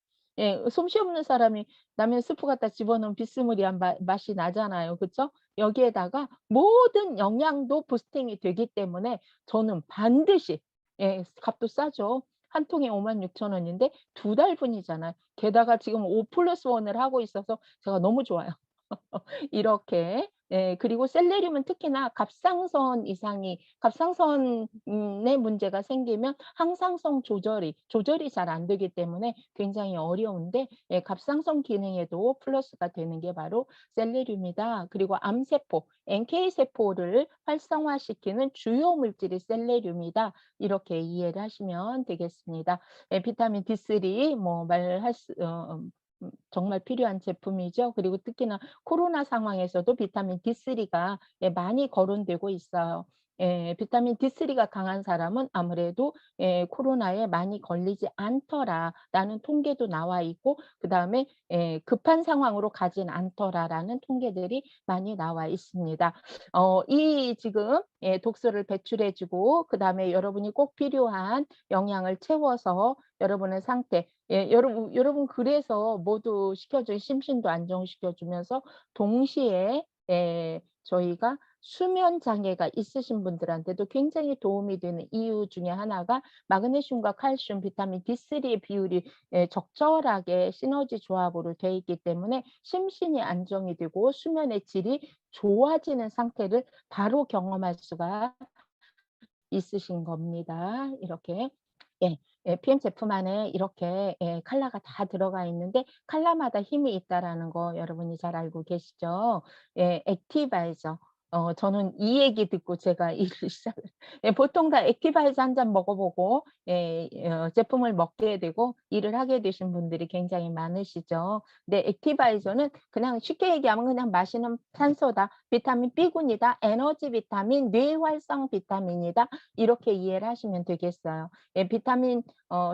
[SPEAKER 1] 솜씨 없는 사람이 라면 스프 갖다 집어넣으면 비스무리한 맛이 나잖아요. 그쵸? 여기에다가 모든 영양도 부스팅이 되기 때문에 저는 반드시 값도 싸죠. 한 통에 56,000원인데 2달분이잖아요. 게다가 지금 5+1을 하고 있어서 제가 너무 좋아요. 이렇게 그리고 셀레늄은 특히나 갑상선에 문제가 생기면 항상성 조절이 잘 안 되기 때문에 굉장히 어려운데 갑상선 기능에도 플러스가 되는 게 바로 셀레늄이다. 그리고 암세포, NK 세포를 활성화시키는 주요 물질이 셀레늄이다. 이렇게 이해를 하시면 되겠습니다. 비타민 D3 뭐 말할 수 정말 필요한 제품이죠. 그리고 특히나 코로나 상황에서도 비타민 D3가 많이 거론되고 있어요. 비타민 D3가 강한 사람은 아무래도 코로나에 많이 걸리지 않더라라는 통계도 나와 있고, 그다음에 급한 상황으로 가진 않더라라는 통계들이 많이 나와 있습니다. 이 지금 독소를 배출해 주고 그다음에 여러분이 꼭 필요한 영양을 채워서 여러분의 상태, 여러분 그래서 모두 시켜준 심신도 안정시켜 주면서 동시에 저희가 수면 장애가 있으신 분들한테도 굉장히 도움이 되는 이유 중에 하나가 마그네슘과 칼슘, 비타민 D3의 비율이 적절하게 시너지 조합으로 돼 있기 때문에 심신이 안정이 되고 수면의 질이 좋아지는 상태를 바로 경험할 수가 있으신 겁니다. 이렇게 PM 제품 안에 이렇게 컬러가 다 들어가 있는데 컬러마다 힘이 있다라는 거 여러분이 잘 알고 계시죠? 액티바이저. 저는 이 얘기 듣고 제가 일을 시작을 보통 다 액티바이저 한 잔 먹어 보고 제품을 먹게 되고 일을 하게 되신 분들이 굉장히 많으시죠. 근데 액티바이저는 그냥 쉽게 얘기하면 그냥 마시는 산소다. 비타민 B군이다. 에너지 비타민, 뇌활성 비타민이다. 이렇게 이해를 하시면 되겠어요. 비타민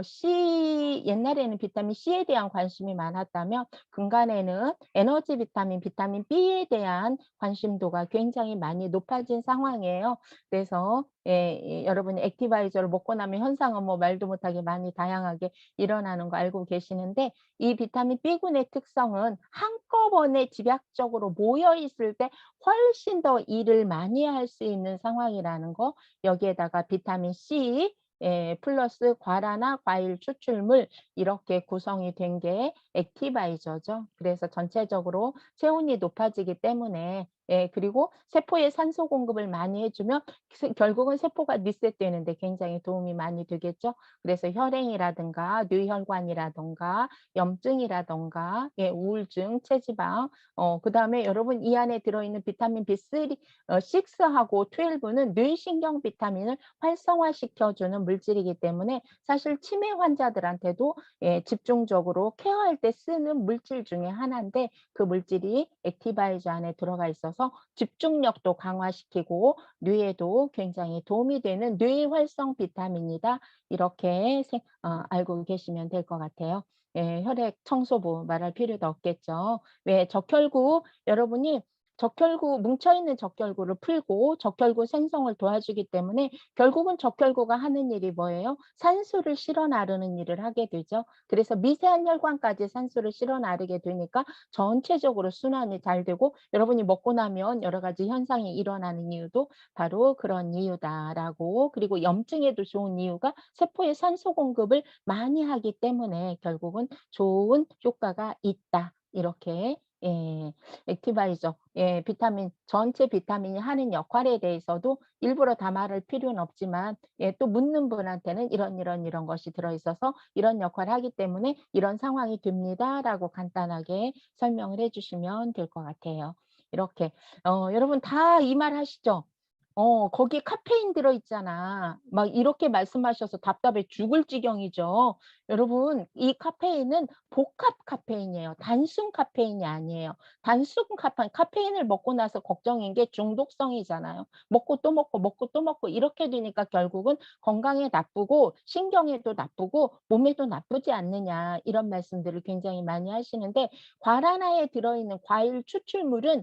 [SPEAKER 1] C, 옛날에는 비타민 C에 대한 관심이 많았다면 근간에는 에너지 비타민, 비타민 B에 대한 관심도가 굉장히 많이 높아진 상황이에요. 그래서 여러분이 액티바이저를 먹고 나면 현상은 뭐 말도 못하게 많이 다양하게 일어나는 거 알고 계시는데, 이 비타민 B군의 특성은 한꺼번에 집약적으로 모여 있을 때 훨씬 더 일을 많이 할 수 있는 상황이라는 거, 여기에다가 비타민 C 플러스 과라나 과일 추출물, 이렇게 구성이 된 게 액티바이저죠. 그래서 전체적으로 체온이 높아지기 때문에 그리고 세포에 산소 공급을 많이 해 주면 결국은 세포가 리셋되는 데 굉장히 도움이 많이 되겠죠. 그래서 혈행이라든가 뇌혈관이라든가 염증이라든가 우울증, 체지방, 그다음에 여러분 이 안에 들어 있는 비타민 B3 6하고 12는 뇌신경 비타민을 활성화시켜 주는 물질이기 때문에 사실 치매 환자들한테도 집중적으로 케어할 때 쓰는 물질 중에 하나인데, 그 물질이 액티바이저 안에 들어가 있어서 집중력도 강화시키고 뇌에도 굉장히 도움이 되는 뇌활성 비타민이다. 이렇게 알고 계시면 될 것 같아요. 혈액 청소부 말할 필요도 없겠죠. 왜 적혈구 여러분이 적혈구 뭉쳐 있는 적혈구를 풀고 적혈구 생성을 도와주기 때문에 결국은 적혈구가 하는 일이 뭐예요? 산소를 실어 나르는 일을 하게 되죠. 그래서 미세한 혈관까지 산소를 실어 나르게 되니까 전체적으로 순환이 잘 되고 여러분이 먹고 나면 여러 가지 현상이 일어나는 이유도 바로 그런 이유다라고 그리고 염증에도 좋은 이유가 세포에 산소 공급을 많이 하기 때문에 결국은 좋은 효과가 있다. 이렇게 액티바이저 비타민 전체 비타민이 하는 역할에 대해서도 일부러 다 말할 필요는 없지만 또 묻는 분한테는 이런 것이 들어 있어서 이런 역할을 하기 때문에 이런 상황이 됩니다라고 간단하게 설명을 해 주시면 될 것 같아요. 이렇게 여러분 다 이 말 하시죠? "거기에 카페인 들어 있잖아." 막 이렇게 말씀하셔서 답답해 죽을 지경이죠. 여러분 이 카페인은 복합 카페인이에요. 단순 카페인이 아니에요. 단순 카페인을 먹고 나서 걱정인 게 중독성이잖아요. 먹고 또 먹고 먹고 또 먹고 이렇게 되니까 결국은 건강에 나쁘고 신경에도 나쁘고 몸에도 나쁘지 않느냐 이런 말씀들을 굉장히 많이 하시는데 과란화에 들어있는 과일 추출물은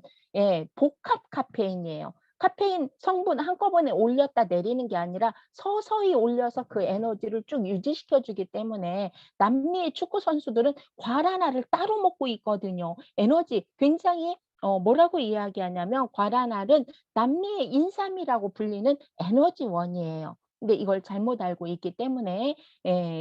[SPEAKER 1] 복합 카페인이에요. 카페인 성분 한꺼번에 올렸다 내리는 게 아니라 서서히 올려서 그 에너지를 쭉 유지시켜 주기 때문에 남미의 축구 선수들은 과란화를 따로 먹고 있거든요. 에너지 굉장히 뭐라고 이야기하냐면 과란화는 남미의 인삼이라고 불리는 에너지원이에요. 근데 이걸 잘못 알고 있기 때문에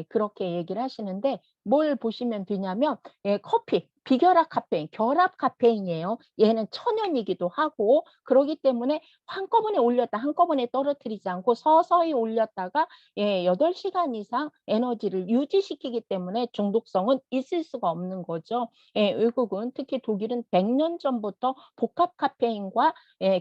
[SPEAKER 1] 그렇게 얘기를 하시는데 뭘 보시면 되냐면 커피, 비결합 카페인, 결합 카페인이에요. 얘는 천연이기도 하고 그러기 때문에 한꺼번에 올렸다 한꺼번에 떨어뜨리지 않고 서서히 올렸다가 8 시간 이상 에너지를 유지시키기 때문에 중독성은 있을 수가 없는 거죠. 외국은 특히 독일은 100년 전부터 복합 카페인과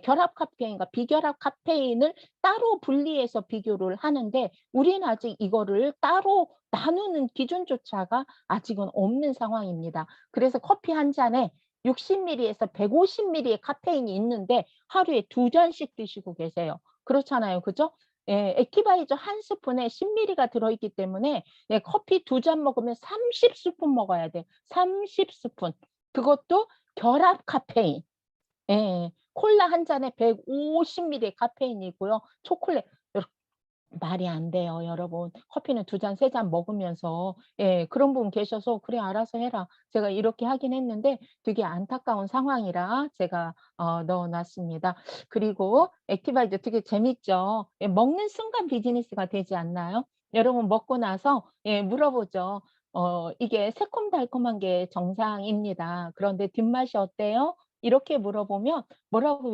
[SPEAKER 1] 결합 카페인과 비결합 카페인을 따로 분리해서 비교를 하는데 우리는 아직 이거를 따로 나누는 기준조차가 아직은 없는 상황입니다. 그래서 커피 한 잔에 60ml에서 150ml의 카페인이 있는데 하루에 2잔씩 드시고 계세요. 그렇잖아요. 그죠? 액티바이저 한 스푼에 10ml가 들어있기 때문에 커피 2잔 먹으면 30 스푼 먹어야 돼요. 30 스푼. 그것도 결합 카페인. 콜라 한 잔에 150ml의 카페인이고요. 초콜릿 여러 말이 안 돼요 여러분. 커피는 2잔 3잔 먹으면서 그런 분 계셔서 "그래 알아서 해라." 제가 이렇게 하긴 했는데 되게 안타까운 상황이라 제가 넣어 놨습니다. 그리고 액티바이저 되게 재밌죠. 먹는 순간 비즈니스가 되지 않나요? 여러분 먹고 나서 물어보죠. "이게 새콤달콤한 게 정상입니다. 그런데 뒷맛이 어때요?" 이렇게 물어보면 뭐라고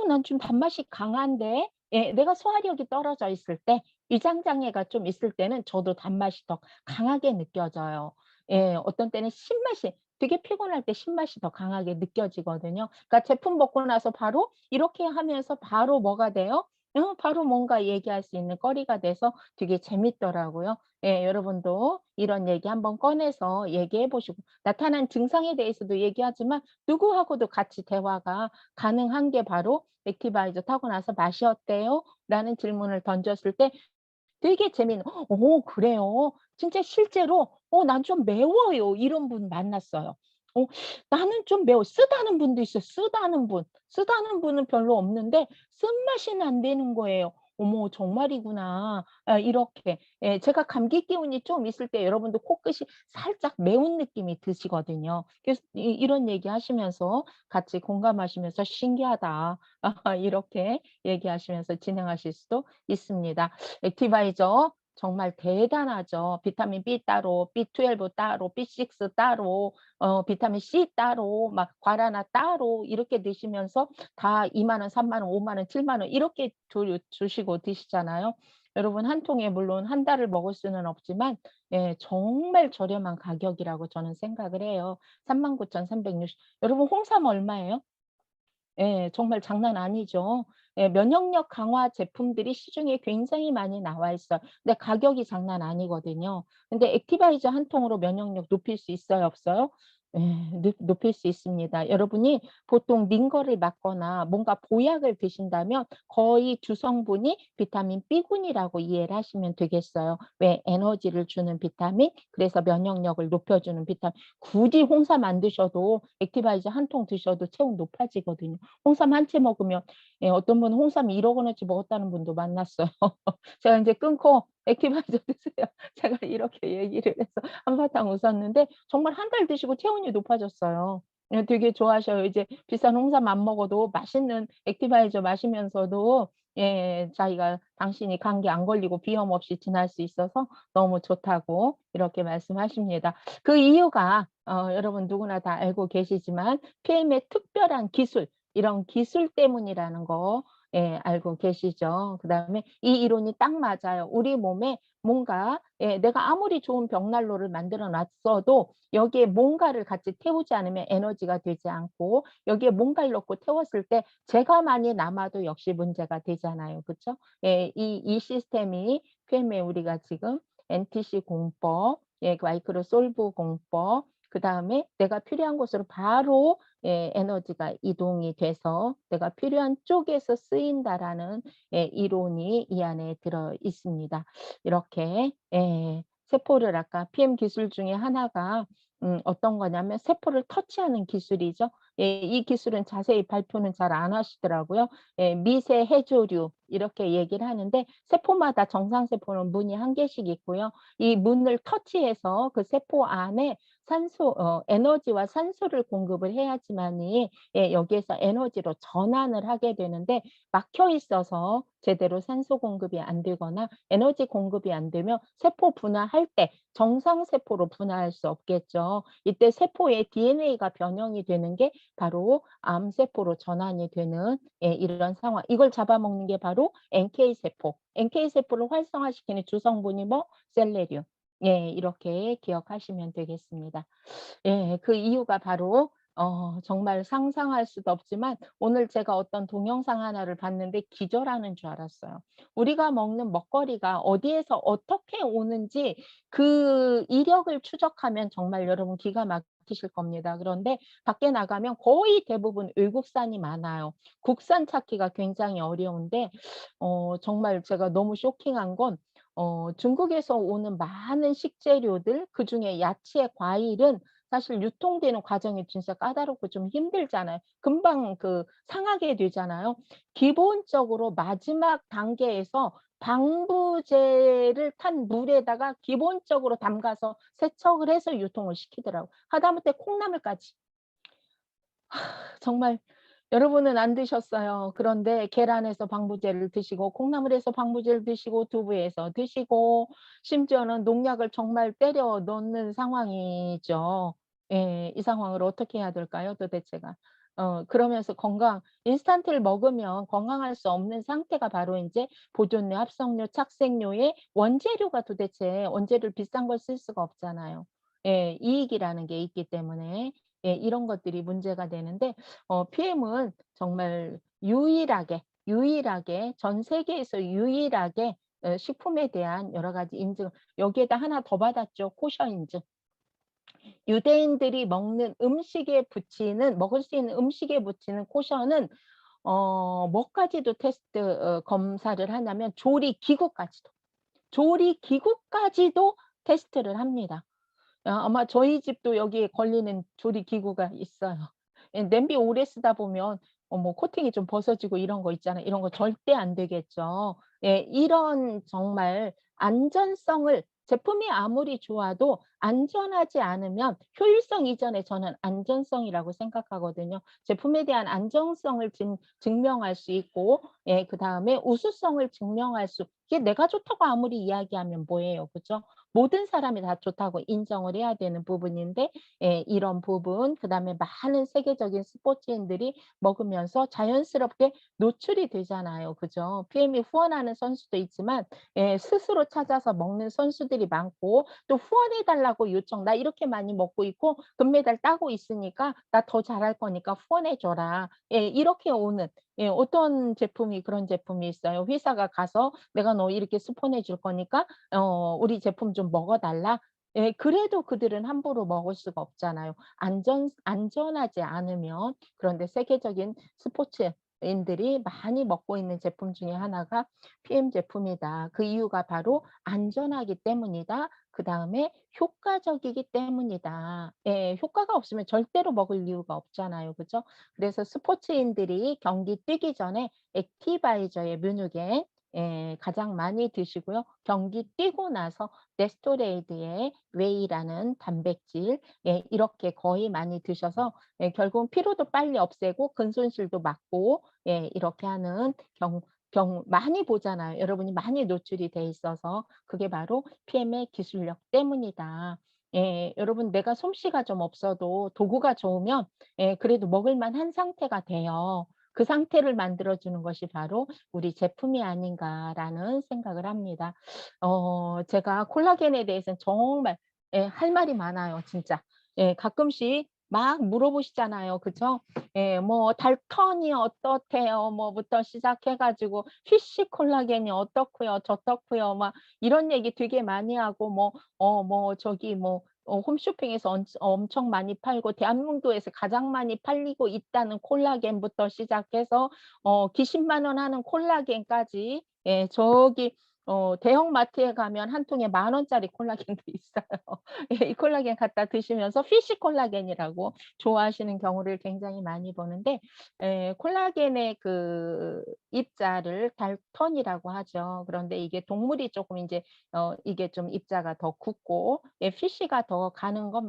[SPEAKER 1] 난 좀 단맛이 강한데." 내가 소화력이 떨어져 있을 때 위장 장애가 좀 있을 때는 저도 단맛이 더 강하게 느껴져요. 어떤 때는 신맛이 되게 피곤할 때 신맛이 더 강하게 느껴지거든요. 그러니까 제품 먹고 나서 바로 이렇게 하면서 바로 뭐가 돼요? 바로 뭔가 얘기할 수 있는 거리가 돼서 되게 재밌더라고요. 여러분도 이런 얘기 한번 꺼내서 얘기해 보시고 나타난 증상에 대해서도 얘기하지만 누구하고도 같이 대화가 가능한 게 바로 액티바이저 타고 나서 "맛이 어때요?" 라는 질문을 던졌을 때 되게 재미있는 그래요? 진짜 실제로 난 좀 매워요." 이런 분 만났어요. 어 "나는 좀 매워." 쓰다는 분도 있어요, 쓰다는 분. 쓰다는 분은 별로 없는데 쓴맛이 난다는 거예요. 어머 정말이구나. 이렇게. 제가 감기 기운이 좀 있을 때 여러분도 코끝이 살짝 매운 느낌이 드시거든요. 그래서 이런 얘기하시면서 같이 공감하시면서 "신기하다." 이렇게 얘기하시면서 진행하실 수도 있습니다. 액티바이저 정말 대단하죠. 비타민 B 따로, B12 따로, B6 따로, 비타민 C 따로, 막 과라나 따로 이렇게 드시면서 다 2만 원, 3만 원, 5만 원, 7만 원 이렇게 주시고 드시잖아요. 여러분 한 통에 물론 한 달을 먹을 수는 없지만 정말 저렴한 가격이라고 저는 생각을 해요. 39,360 여러분 홍삼 얼마예요? 정말 장난 아니죠. 면역력 강화 제품들이 시중에 굉장히 많이 나와 있어요. 근데 가격이 장난 아니거든요. 근데 액티바이저 한 통으로 면역력 높일 수 있어요, 없어요? 예. 높일 수 있습니다. 여러분이 보통 링거를 맞거나 뭔가 보약을 드신다면 거의 주성분이 비타민 B군이라고 이해를 하시면 되겠어요. 왜 에너지를 주는 비타민, 그래서 면역력을 높여주는 비타민. 굳이 홍삼 안 드셔도 액티바이저 한 통 드셔도 체온 높아지거든요. 홍삼 한 채 먹으면 어떤 분은 홍삼 1억 원어치 먹었다는 분도 만났어요. 제가 인제 끊고 액티바이저 드세요. 제가 이렇게 얘기를 해서 한바탕 웃었는데 정말 한 달 드시고 체온이 높아졌어요. 예 되게 좋아하셔요. 이제 비싼 홍삼 안 먹어도 맛있는 액티바이저 마시면서도 자기가 "당신이 감기 안 걸리고 비염 없이 지날 수 있어서 너무 좋다."고 이렇게 말씀하십니다. 그 이유가 여러분 누구나 다 알고 계시지만 PM의 특별한 기술, 이런 기술 때문이라는 거 알고 계시죠? 그다음에 이 이론이 딱 맞아요. 우리 몸에 뭔가 내가 아무리 좋은 벽난로를 만들어 놨어도 여기에 뭔가를 같이 태우지 않으면 에너지가 되지 않고, 여기에 뭔가를 넣고 태웠을 때 재가만이 남아도 역시 문제가 되잖아요. 그쵸? 이 시스템이 PM에 우리가 지금 NTC 공법, 마이크로 솔브 공법, 그다음에 내가 필요한 곳으로 바로 에너지가 이동이 돼서 내가 필요한 쪽에서 쓰인다라는 이론이 이 안에 들어 있습니다. 이렇게 세포를 아까 PM 기술 중에 하나가 어떤 거냐면 세포를 터치하는 기술이죠. 이 기술은 자세히 발표는 잘 안 하시더라고요. 미세 해조류 이렇게 얘기를 하는데 세포마다 정상 세포는 문이 한 개씩 있고요. 이 문을 터치해서 그 세포 안에 산소 에너지와 산소를 공급을 해야지만이 여기에서 에너지로 전환을 하게 되는데 막혀 있어서 제대로 산소 공급이 안 되거나 에너지 공급이 안 되면 세포 분화할 때 정상 세포로 분화할 수 없겠죠. 이때 세포의 DNA가 변형이 되는 게 바로 암 세포로 전환이 되는 이런 상황. 이걸 잡아먹는 게 바로 NK 세포. NK 세포를 활성화시키는 주성분이 뭐 셀레늄. 이렇게 기억하시면 되겠습니다. 그 이유가 바로 정말 상상할 수도 없지만 오늘 제가 어떤 동영상 하나를 봤는데 기절하는 줄 알았어요. 우리가 먹는 먹거리가 어디에서 어떻게 오는지 그 이력을 추적하면 정말 여러분 기가 막히실 겁니다. 그런데 밖에 나가면 거의 대부분 외국산이 많아요. 국산 찾기가 굉장히 어려운데 정말 제가 너무 쇼킹한 건 중국에서 오는 많은 식재료들, 그중에 야채, 과일은 사실 유통되는 과정이 진짜 까다롭고 좀 힘들잖아요. 금방 상하게 되잖아요. 기본적으로 마지막 단계에서 방부제를 탄 물에다가 기본적으로 담가서 세척을 해서 유통을 시키더라고요. 하다못해 콩나물까지. 정말 여러분은 안 드셨어요. 그런데 계란에서 방부제를 드시고 콩나물에서 방부제를 드시고 두부에서 드시고 심지어는 농약을 정말 때려 넣는 상황이죠. 이 상황을 어떻게 해야 될까요, 도대체가? 그러면서 인스턴트를 먹으면 건강할 수 없는 상태가 바로 인제 보존료, 합성료, 착색료의 원재료가 도대체 원재료를 비싼 걸 쓸 수가 없잖아요. 이익이라는 게 있기 때문에 이런 것들이 문제가 되는데 PM은 정말 유일하게 전 세계에서 유일하게 식품에 대한 여러 가지 인증, 여기에다 하나 더 받았죠. 코셔 인증. 유대인들이 먹을 수 있는 음식에 붙이는 코셔는 뭐까지도 테스트 검사를 하냐면 조리기구까지도 테스트를 합니다. 아마 저희 집도 여기에 걸리는 조리기구가 있어요. 냄비 오래 쓰다 보면 뭐 코팅이 좀 벗어지고 이런 거 있잖아요. 이런 거 절대 안 되겠죠. 이런 정말 안전성을, 제품이 아무리 좋아도 안전하지 않으면 효율성 이전에 저는 안전성이라고 생각하거든요. 제품에 대한 안정성을 증명할 수 있고 그다음에 우수성을 증명할 수, 이게 내가 좋다고 아무리 이야기하면 뭐예요. 그죠? 모든 사람이 다 좋다고 인정을 해야 되는 부분인데 이런 부분, 그다음에 많은 세계적인 스포츠인들이 먹으면서 자연스럽게 노출이 되잖아요. 그죠? PM이 후원하는 선수도 있지만 스스로 찾아서 먹는 선수들이 많고, 또 후원해 달라고 요청, "나 이렇게 많이 먹고 있고 금메달 따고 있으니까 나 더 잘할 거니까 후원해 줘라." 이렇게 오는 어떤 제품이, 그런 제품이 있어요. 회사가 가서 "내가 너 이렇게 스폰해 줄 거니까 우리 제품 좀 먹어 달라." 예, 그래도 그들은 함부로 먹을 수가 없잖아요. 안전하지 않으면. 그런데 세계적인 스포츠인들이 많이 먹고 있는 제품 중에 하나가 PM 제품이다. 그 이유가 바로 안전하기 때문이다. 그다음에 효과적이기 때문이다. 예, 효과가 없으면 절대로 먹을 이유가 없잖아요. 그죠? 그래서 스포츠인들이 경기 뛰기 전에 액티바이저의 뮤누겐, 예, 가장 많이 드시고요. 경기 뛰고 나서 네스토레이드의 웨이라는 단백질, 예, 이렇게 거의 많이 드셔서 예, 결국은 피로도 빨리 없애고 근손실도 막고, 예, 이렇게 하는 경우 많이 보잖아요. 여러분이 많이 노출이 돼 있어서 그게 바로 PM의 기술력 때문이다. 예, 여러분 내가 솜씨가 좀 없어도 도구가 좋으면 예, 그래도 먹을 만한 상태가 돼요. 그 상태를 만들어 주는 것이 바로 우리 제품이 아닌가라는 생각을 합니다. 제가 콜라겐에 대해서는 정말 예, 할 말이 많아요, 진짜. 예, 가끔씩 막 물어보시잖아요. 그죠? 예, 뭐 달턴이 어떻대요? 뭐부터 시작해 가지고 피쉬 콜라겐이 어떻고요, 저떻고요. 막 이런 얘기 되게 많이 하고 뭐 저기 홈쇼핑에서 엄청 많이 팔고 대한민국에서 가장 많이 팔리고 있다는 콜라겐부터 시작해서 기십만 원 하는 콜라겐까지, 예, 저기 대형 마트에 가면 한 통에 10,000원짜리 콜라겐도 있어요. 예, 이 콜라겐 갖다 드시면서 피쉬 콜라겐이라고 좋아하시는 경우를 굉장히 많이 보는데, 예, 콜라겐의 그 입자를 달턴이라고 하죠. 그런데 이게 동물이 조금 인제 이게 좀 입자가 더 굳고, 예, 피쉬가 더 가는 건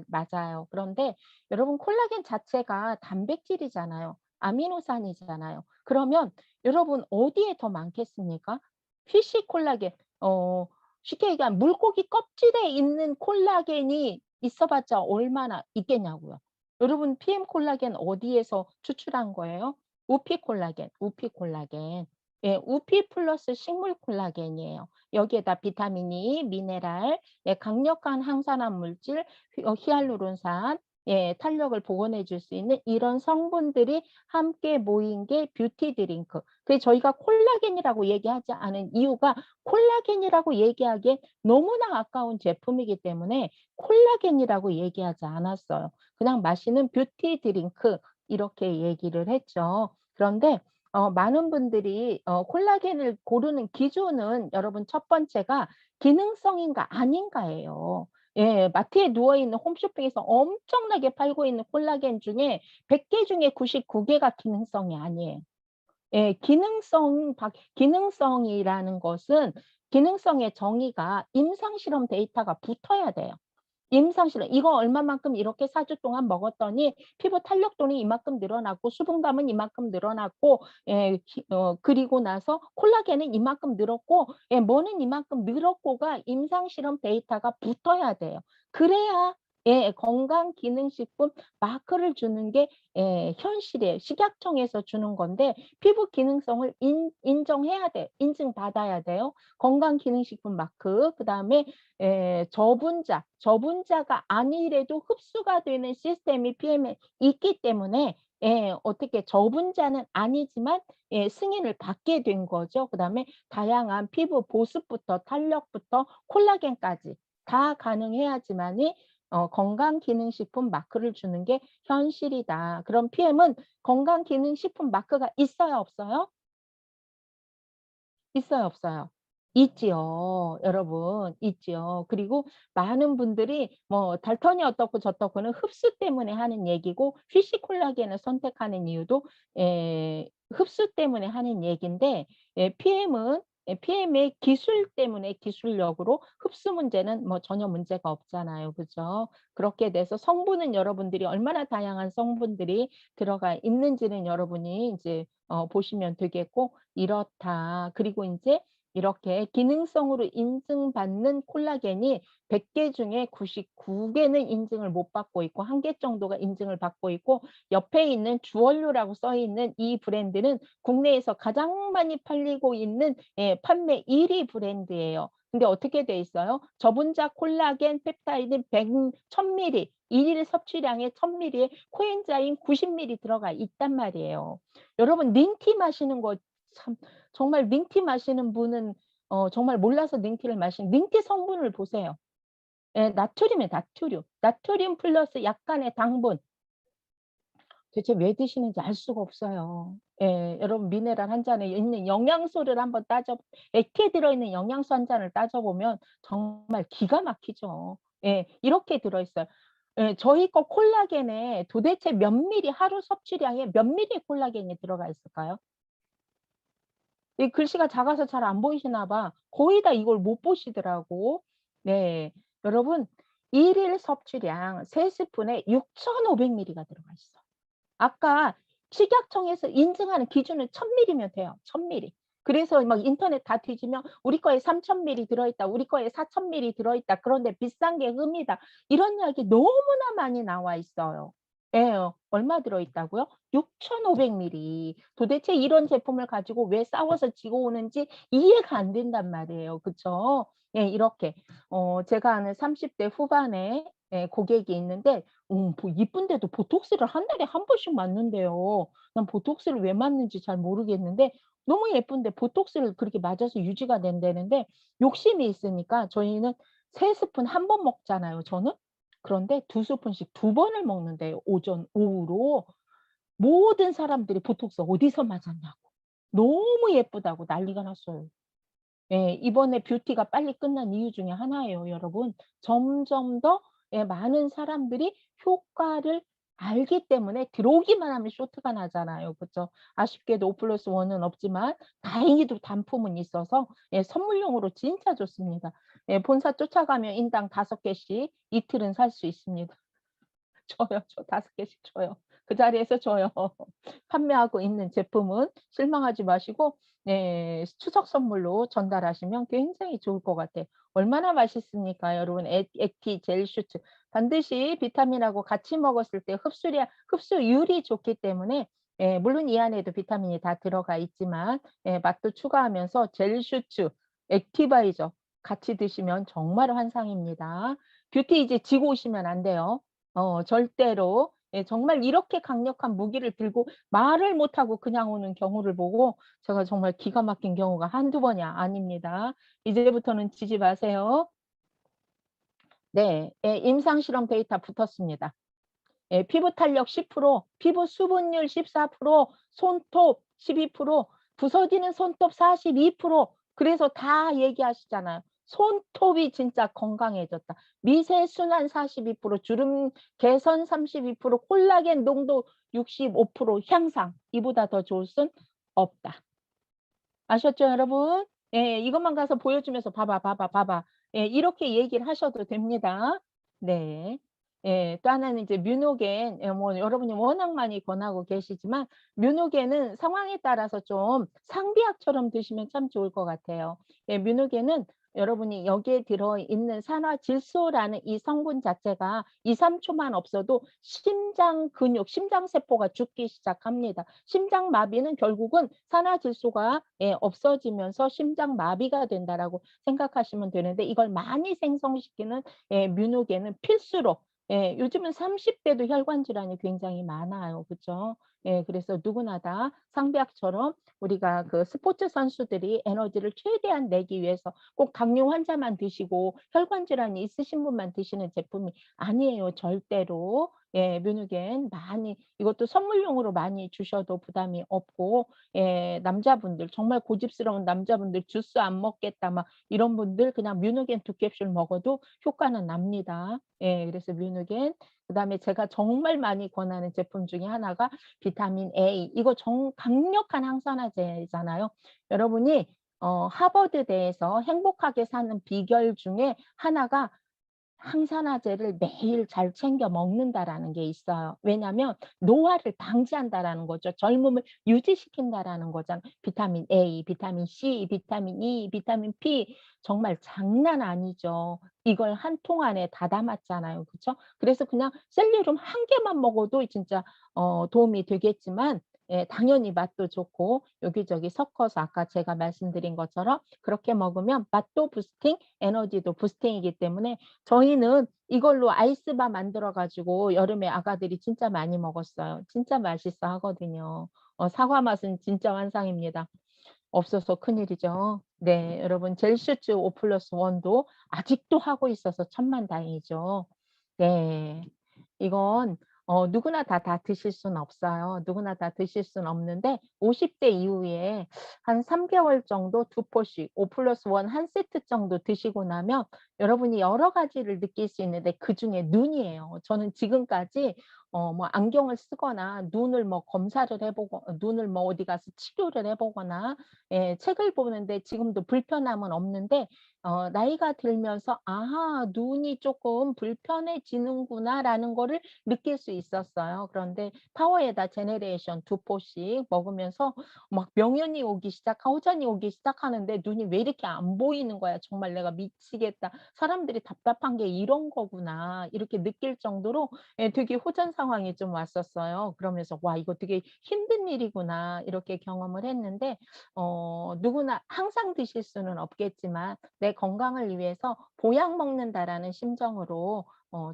[SPEAKER 1] 맞아요. 그런데 여러분 콜라겐 자체가 단백질이잖아요. 아미노산이잖아요. 그러면 여러분 어디에 더 많겠습니까? 피쉬 콜라겐, 어 쉽게 얘기하면 물고기 껍질에 있는 콜라겐이 있어 봤자 얼마나 있겠냐고요. 여러분 PM 콜라겐 어디에서 추출한 거예요? 우피 콜라겐, 우피 콜라겐. 예, 우피 플러스 식물 콜라겐이에요. 여기에다 비타민 E, 미네랄, 예, 강력한 항산화 물질, 히알루론산, 예, 탄력을 복원해 줄 수 있는 이런 성분들이 함께 모인 게 뷰티 드링크. 그래서 저희가 콜라겐이라고 얘기하지 않은 이유가 콜라겐이라고 얘기하기엔 너무나 아까운 제품이기 때문에 콜라겐이라고 얘기하지 않았어요. 그냥 마시는 뷰티 드링크 이렇게 얘기를 했죠. 그런데 많은 분들이 콜라겐을 고르는 기준은 여러분 첫 번째가 기능성인가 아닌가예요. 예, 마트에 누워 있는 홈쇼핑에서 엄청나게 팔고 있는 콜라겐 중에 100개 중에 99 개가 기능성이 아니에요. 예, 기능성이라는 것은 기능성의 정의가 임상 실험 데이터가 붙어야 돼요. 임상 실험 이거 얼마만큼 이렇게 4주 동안 먹었더니 피부 탄력도는 이만큼 늘어났고 수분감은 이만큼 늘어났고, 예, 그리고 나서 콜라겐은 이만큼 늘었고, 예, 뭐는 이만큼 늘었고가 임상 실험 데이터가 붙어야 돼요. 그래야 예, 건강기능식품 마크를 주는 게 예, 현실이에요. 식약청에서 주는 건데 피부 기능성을 인정해야 돼요. 인증받아야 돼요. 건강기능식품 마크, 그다음에 저분자가 아니래도 흡수가 되는 시스템이 PM에 있기 때문에 예, 어떻게 저분자는 아니지만 예, 승인을 받게 된 거죠. 그다음에 다양한 피부 보습부터 탄력부터 콜라겐까지 다 가능해야지만이 건강기능식품 마크를 주는 게 현실이다. 그럼 PM은 건강기능식품 마크가 있어요, 없어요? 있어요, 없어요? 있지요. 여러분 있지요. 그리고 많은 분들이 뭐 달턴이 어떻고 저떻고는 흡수 때문에 하는 얘기고 피쉬 콜라겐을 선택하는 이유도 흡수 때문에 하는 얘긴데, PM은 PM의 기술 때문에 기술력으로 흡수 문제는 뭐 전혀 문제가 없잖아요. 그죠? 그렇게 돼서 성분은 여러분들이 얼마나 다양한 성분들이 들어가 있는지는 여러분이 이제 보시면 되겠고 이렇다. 그리고 인제 이렇게 기능성으로 인증받는 콜라겐이 100개 중에 99 개는 인증을 못 받고 있고 1개 정도가 인증을 받고 있고, 옆에 있는 주원료라고 써 있는 이 브랜드는 국내에서 가장 많이 팔리고 있는 예, 판매 1위 브랜드예요. 근데 어떻게 돼 있어요? 저분자 콜라겐 펩타이드 1000ml, 일일 섭취량의 1000ml에 코엔자임 90ml 들어가 있단 말이에요. 여러분 링티 마시는 거 참, 정말 링티 마시는 분은 정말 몰라서 링티를 마신 링티 성분을 보세요. 예, 나트륨이에요, 나트륨. 나트륨 플러스 약간의 당분. 대체 왜 드시는지 알 수가 없어요. 예. 여러분 미네랄 한 잔에 있는 영양소를 한번 액티에 들어있는 영양소 한 잔을 따져 보면 정말 기가 막히죠. 예. 이렇게 들어 있어요. 예. 저희 거 콜라겐에 도대체 몇 미리 하루 섭취량에 몇 미리 콜라겐이 들어가 있을까요? 이 글씨가 작아서 잘 안 보이시나 봐. 거의 다 이걸 못 보시더라고. 네. 여러분 일일 섭취량 3 스푼에 6,500 미리가 들어가 있어. 아까 식약청에서 인증하는 기준은 1000 미리면 돼요. 1000 미리. 그래서 막 인터넷 다 뒤지면 "우리 거에 3000 미리 들어있다. 우리 거에 4000 미리 들어있다. 그런데 비싼 게 흠이다." 이런 이야기 너무나 많이 나와 있어요. 예. 얼마 들어있다고요? 6,500 미리. 도대체 이런 제품을 가지고 왜 싸워서 지고 오는지 이해가 안 된단 말이에요. 그쵸? 예, 이렇게 제가 아는 30대 후반에 예 고객이 있는데 이쁜데도 보톡스를 한 달에 한 번씩 맞는대요. 난 보톡스를 왜 맞는지 잘 모르겠는데 너무 예쁜데 보톡스를 그렇게 맞아서 유지가 된다는데 욕심이 있으니까 저희는 3 스푼 한 번 먹잖아요 저는. 그런데 2 스푼씩 2 번을 먹는대요 오전, 오후로. 모든 사람들이 보톡스 어디서 맞았냐고. 너무 예쁘다고 난리가 났어요. 예. 이번에 뷰티가 빨리 끝난 이유 중에 하나예요 여러분. 점점 더 예 많은 사람들이 효과를 알기 때문에 들어오기만 하면 쇼트가 나잖아요. 그죠? 아쉽게도 5+1은 없지만 다행히도 단품은 있어서 예 선물용으로 진짜 좋습니다. 예 본사 쫓아가면 인당 5 개씩 이틀은 살 수 있습니다. 줘요. 저 5 개씩 줘요. 그 자리에서 줘요. 판매하고 있는 제품은 실망하지 마시고 추석 선물로 전달하시면 굉장히 좋을 것 같아요. 얼마나 맛있습니까 여러분. 액티 젤 슈트. 반드시 비타민하고 같이 먹었을 때 흡수율이 좋기 때문에 예 물론 이 안에도 비타민이 다 들어가 있지만 예 맛도 추가하면서 젤 슈트, 액티바이저 같이 드시면 정말 환상입니다. 뷰티 이제 지고 오시면 안 돼요. 절대로. 예 정말 이렇게 강력한 무기를 들고 말을 못하고 그냥 오는 경우를 보고 제가 정말 기가 막힌 경우가 한두 번이 아닙니다. 이제부터는 지지 마세요. 네. 예 임상 실험 데이터 붙었습니다. 예 피부 탄력 10%, 피부 수분율 14%, 손톱 12%, 부서지는 손톱 42%. 그래서 다 얘기하시잖아요. 손톱이 진짜 건강해졌다. 미세 순환 42%, 주름 개선 32%, 콜라겐 농도 65% 향상. 이보다 더 좋을 순 없다. 아셨죠 여러분? 예. 이것만 가서 보여주면서 "봐봐, 봐봐, 봐봐." 예 이렇게 얘기를 하셔도 됩니다. 네. 예. 또 하나는 이제 뮤노겐 뭐 여러분이 워낙 많이 권하고 계시지만 뮤노겐은 상황에 따라서 좀 상비약처럼 드시면 참 좋을 것 같아요. 예 뮤노겐은 여러분이 여기에 들어있는 산화질소라는 이 성분 자체가 2-3 초만 없어도 심장 근육, 심장 세포가 죽기 시작합니다. 심장 마비는 결국은 산화질소가 예 없어지면서 심장 마비가 된다라고 생각하시면 되는데 이걸 많이 생성시키는 예 뮤노겐은 필수로 예 요즘은 30 대도 혈관 질환이 굉장히 많아요. 그죠? 예 그래서 누구나 다 상비약처럼 우리가 그 스포츠 선수들이 에너지를 최대한 내기 위해서 꼭 당뇨 환자만 드시고 혈관 질환이 있으신 분만 드시는 제품이 아니에요 절대로. 예 뮤누겐 많이 이것도 선물용으로 많이 주셔도 부담이 없고 예 남자분들 정말 고집스러운 남자분들 "주스 안 먹겠다." 막 이런 분들 그냥 뮤누겐 2 캡슐 먹어도 효과는 납니다. 예 그래서 뮤누겐 그다음에 제가 정말 많이 권하는 제품 중에 하나가 비타민 A. 이거 강력한 항산화제잖아요. 여러분이 하버드대에서 행복하게 사는 비결 중에 하나가 항산화제를 매일 잘 챙겨 먹는다라는 게 있어요. 왜냐하면 노화를 방지한다라는 거죠. 젊음을 유지시킨다라는 거잖아요. 비타민 A, 비타민 C, 비타민 E, 비타민 P 정말 장난 아니죠. 이걸 한 통 안에 다 담았잖아요. 그쵸? 그래서 그냥 셀리룸 한 개만 먹어도 진짜 도움이 되겠지만 예 당연히 맛도 좋고 여기저기 섞어서 아까 제가 말씀드린 것처럼 그렇게 먹으면 맛도 부스팅, 에너지도 부스팅이기 때문에 저희는 이걸로 아이스바 만들어 가지고 여름에 아가들이 진짜 많이 먹었어요. 진짜 맛있어 하거든요. 사과 맛은 진짜 환상입니다. 없어서 큰일이죠. 네. 여러분 젤슈츠 5+1도 아직도 하고 있어서 천만다행이죠. 네. 이건 누구나 다 드실 수는 없어요. 누구나 다 드실 수는 없는데 50대 이후에 한 3 개월 정도 2 포씩 5+1 한 세트 정도 드시고 나면 여러분이 여러 가지를 느낄 수 있는데 그중에 눈이에요. 저는 지금까지 뭐 안경을 쓰거나 눈을 뭐 검사를 해 보고 눈을 뭐 어디 가서 치료를 해 보거나 책을 보는데 지금도 불편함은 없는데 나이가 들면서 '아하 눈이 쪼끔 불편해지는구나.'라는 거를 느낄 수 있었어요. 그런데 파워에다 제네레이션 2 포씩 먹으면서 막 명연이 오기 호전이 오기 시작하는데 눈이 왜 이렇게 안 보이는 거야. 정말 '내가 미치겠다. 사람들이 답답한 게 이런 거구나.' 이렇게 느낄 정도로 되게 호전 상황이 좀 왔었어요. 그러면서 '와 이거 되게 힘든 일이구나.' 이렇게 경험을 했는데 누구나 항상 드실 수는 없겠지만 '내 건강을 위해서 보약 먹는다.'라는 심정으로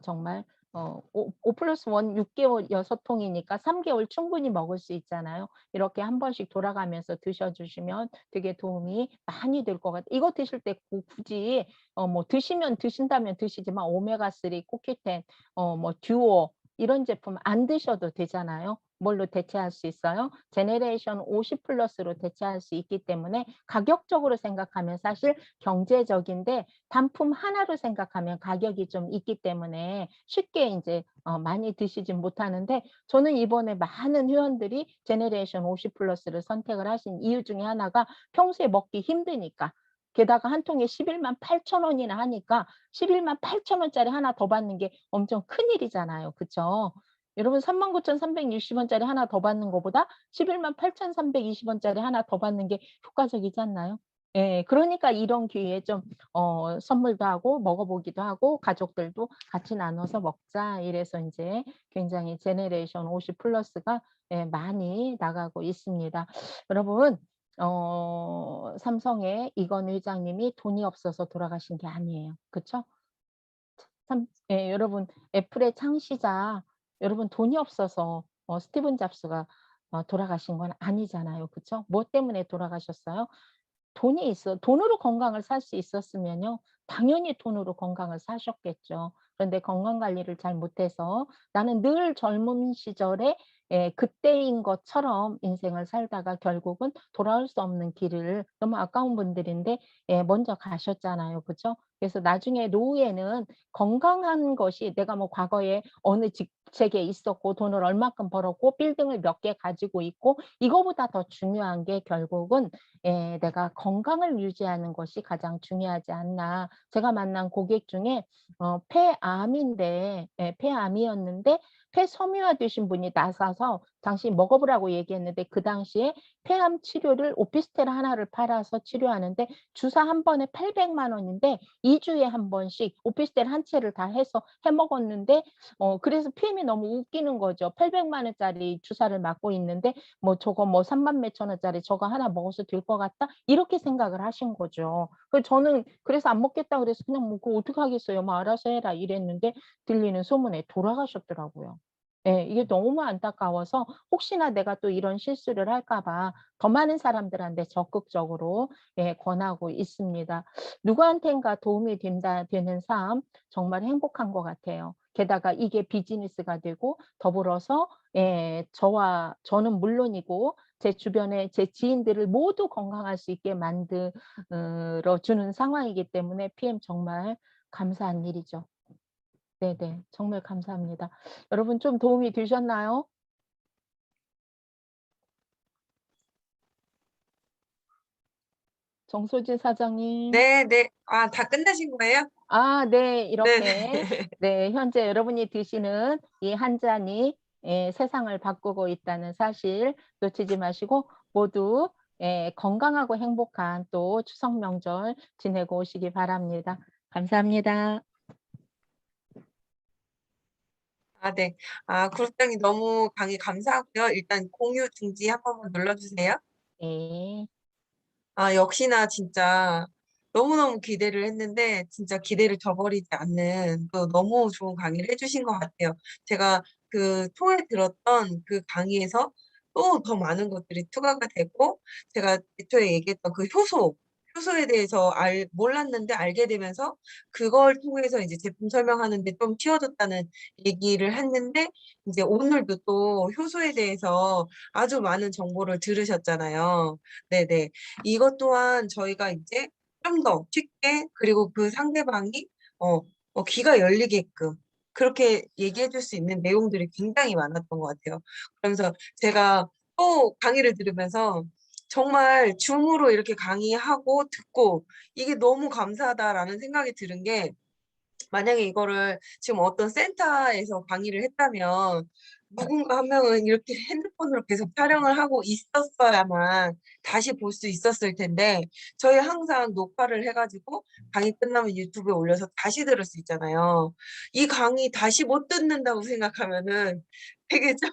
[SPEAKER 1] 정말 오 플러스 원 6 개월 6 통이니까 3 개월 충분히 먹을 수 있잖아요. 이렇게 한 번씩 돌아가면서 드셔 주시면 되게 도움이 많이 될 것 같아요. 이거 드실 때 굳이 뭐 드신다면 드시지만 오메가3, 코큐텐 뭐 듀오 이런 제품 안 드셔도 되잖아요. 뭘로 대체할 수 있어요? 제네레이션 50 플러스로 대체할 수 있기 때문에 가격적으로 생각하면 사실 경제적인데 단품 하나로 생각하면 가격이 좀 있기 때문에 쉽게 인제 많이 드시진 못하는데 저는 이번에 많은 회원들이 제네레이션 50 플러스를 선택을 하신 이유 중에 하나가 평소에 먹기 힘드니까. 게다가 한 통에 118,000 원이나 하니까 118,000 원짜리 하나 더 받는 게 엄청 큰일이잖아요. 그쵸? 여러분 39,360 원짜리 하나 더 받는 것보다 118,320 원짜리 하나 더 받는 게 효과적이지 않나요? 예. 그러니까 이런 기회에 좀 선물도 하고 먹어 보기도 하고 가족들도 같이 나눠서 먹자 이래서 인제 굉장히 제네레이션 50 플러스가 많이 나가고 있습니다. 여러분 삼성의 이건 회장님이 돈이 없어서 돌아가신 게 아니에요. 그쵸? 여러분 애플의 창시자 여러분 돈이 없어서 스티븐 잡스가 돌아가신 건 아니잖아요. 그쵸? 뭐 때문에 돌아가셨어요? 돈으로 건강을 살 수 있었으면요. 당연히 돈으로 건강을 사셨겠죠. 그런데 건강 관리를 잘 못해서 나는 늘 젊은 시절에 그때인 것처럼 인생을 살다가 결국은 돌아올 수 없는 길을 너무 아까운 분들인데 먼저 가셨잖아요. 그죠? 그래서 나중에 노후에는 건강한 것이 내가 뭐 과거에 어느 직책에 있었고 돈을 얼마큼 벌었고 빌딩을 몇 개 가지고 있고 이거보다 더 중요한 게 결국은 내가 건강을 유지하는 것이 가장 중요하지 않나. 제가 만난 고객 중에 폐암인데 폐암이었는데 폐섬유화 되신 분이 나서서 당신이 먹어 보라고 얘기했는데 그 당시에 폐암 치료를 오피스텔 하나를 팔아서 치료하는데 주사 한 번에 800만 원인데 2 주에 한 번씩 오피스텔 한 채를 다 해서 해 먹었는데 그래서 PM이 너무 웃기는 거죠. 800만 원짜리 주사를 맞고 있는데 뭐 '저거 뭐 3만 몇천 원짜리 저거 하나 먹어서 될 것 같다.' 이렇게 생각을 하신 거죠. 저는 그래서 안 먹겠다 그래서 그냥 뭐 "그거 어떡하겠어요. 뭐 알아서 해라." 이랬는데 들리는 소문에 돌아가셨더라고요. 이게 너무 안타까워서 혹시나 내가 또 이런 실수를 할까 봐 더 많은 사람들한테 적극적으로 권하고 있습니다. 누구한텐가 도움이 되는 삶 정말 행복한 것 같아요. 게다가 이게 비즈니스가 되고 더불어서 저는 물론이고 제 주변에 제 지인들을 모두 건강할 수 있게 만들어 주는 상황이기 때문에 PM 정말 감사한 일이죠. 네네. 정말 감사합니다. 여러분 좀 도움이 되셨나요? 정소진 사장님.
[SPEAKER 2] 네네. 아 다 끝나신 거예요?
[SPEAKER 1] 아 네.
[SPEAKER 2] 네네.
[SPEAKER 1] 이렇게 네 현재 여러분이 드시는 이 한 잔이 세상을 바꾸고 있다는 사실 놓치지 마시고 모두 건강하고 행복한 또 추석 명절 지내고 오시기 바랍니다. 감사합니다.
[SPEAKER 2] 아 네. 아 구독장이 너무 강의 감사하고요. 일단 공유 중지 한 번만 눌러 주세요.
[SPEAKER 1] 네.
[SPEAKER 2] 아 역시나 진짜 너무너무 기대를 했는데 진짜 기대를 저버리지 않는 또 너무 좋은 강의를 해 주신 것 같아요. 제가 그 초에 들었던 그 강의에서 또 더 많은 것들이 추가가 되고 제가 애초에 얘기했던 그 효소에 대해서 몰랐는데 알게 되면서 그걸 통해서 이제 제품 설명하는 데 좀 쉬워졌다는 얘기를 했는데 이제 오늘도 또 효소에 대해서 아주 많은 정보를 들으셨잖아요. 네네. 이것 또한 저희가 이제 좀 더 쉽게 그리고 그 상대방이 어 귀가 열리게끔 그렇게 얘기해 줄 수 있는 내용들이 굉장히 많았던 것 같아요. 그러면서 제가 또 강의를 들으면서 정말 줌으로 이렇게 강의하고 듣고 '이게 너무 감사하다.'라는 생각이 드는 게 만약에 이거를 지금 어떤 센터에서 강의를 했다면 누군가 한 명은 이렇게 핸드폰으로 계속 촬영을 하고 있었어야만 다시 볼 수 있었을 텐데 저희 항상 녹화를 해 가지고 강의 끝나면 유튜브에 올려서 다시 들을 수 있잖아요. 이 강의 다시 못 듣는다고 생각하면은 되게 좀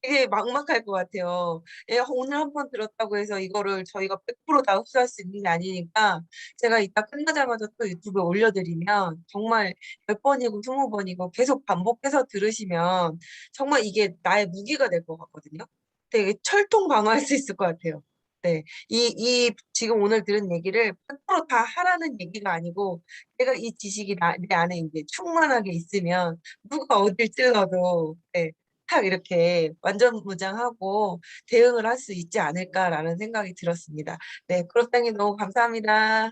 [SPEAKER 2] 되게 막막할 것 같아요. 예, 오늘 한 번 들었다고 해서 이거를 저희가 100%다 흡수할 수 있는 게 아니니까 제가 이따 끝나자마자 또 유튜브에 올려드리면 정말 10번이고 20번이고 계속 반복해서 들으시면 정말 이게 나의 무기가 될 것 같거든요. 되게 철통 방어할 수 있을 것 같아요. 네. 지금 오늘 들은 얘기를 100%다 하라는 얘기가 아니고 내가 이 지식이 내 안에 이제 충만하게 있으면 누가 어딜 찔러도 네. 탁 이렇게 완전무장하고 대응을 할 수 있지 않을까라는 생각이 들었습니다. 네, 그렇다니 너무 감사합니다.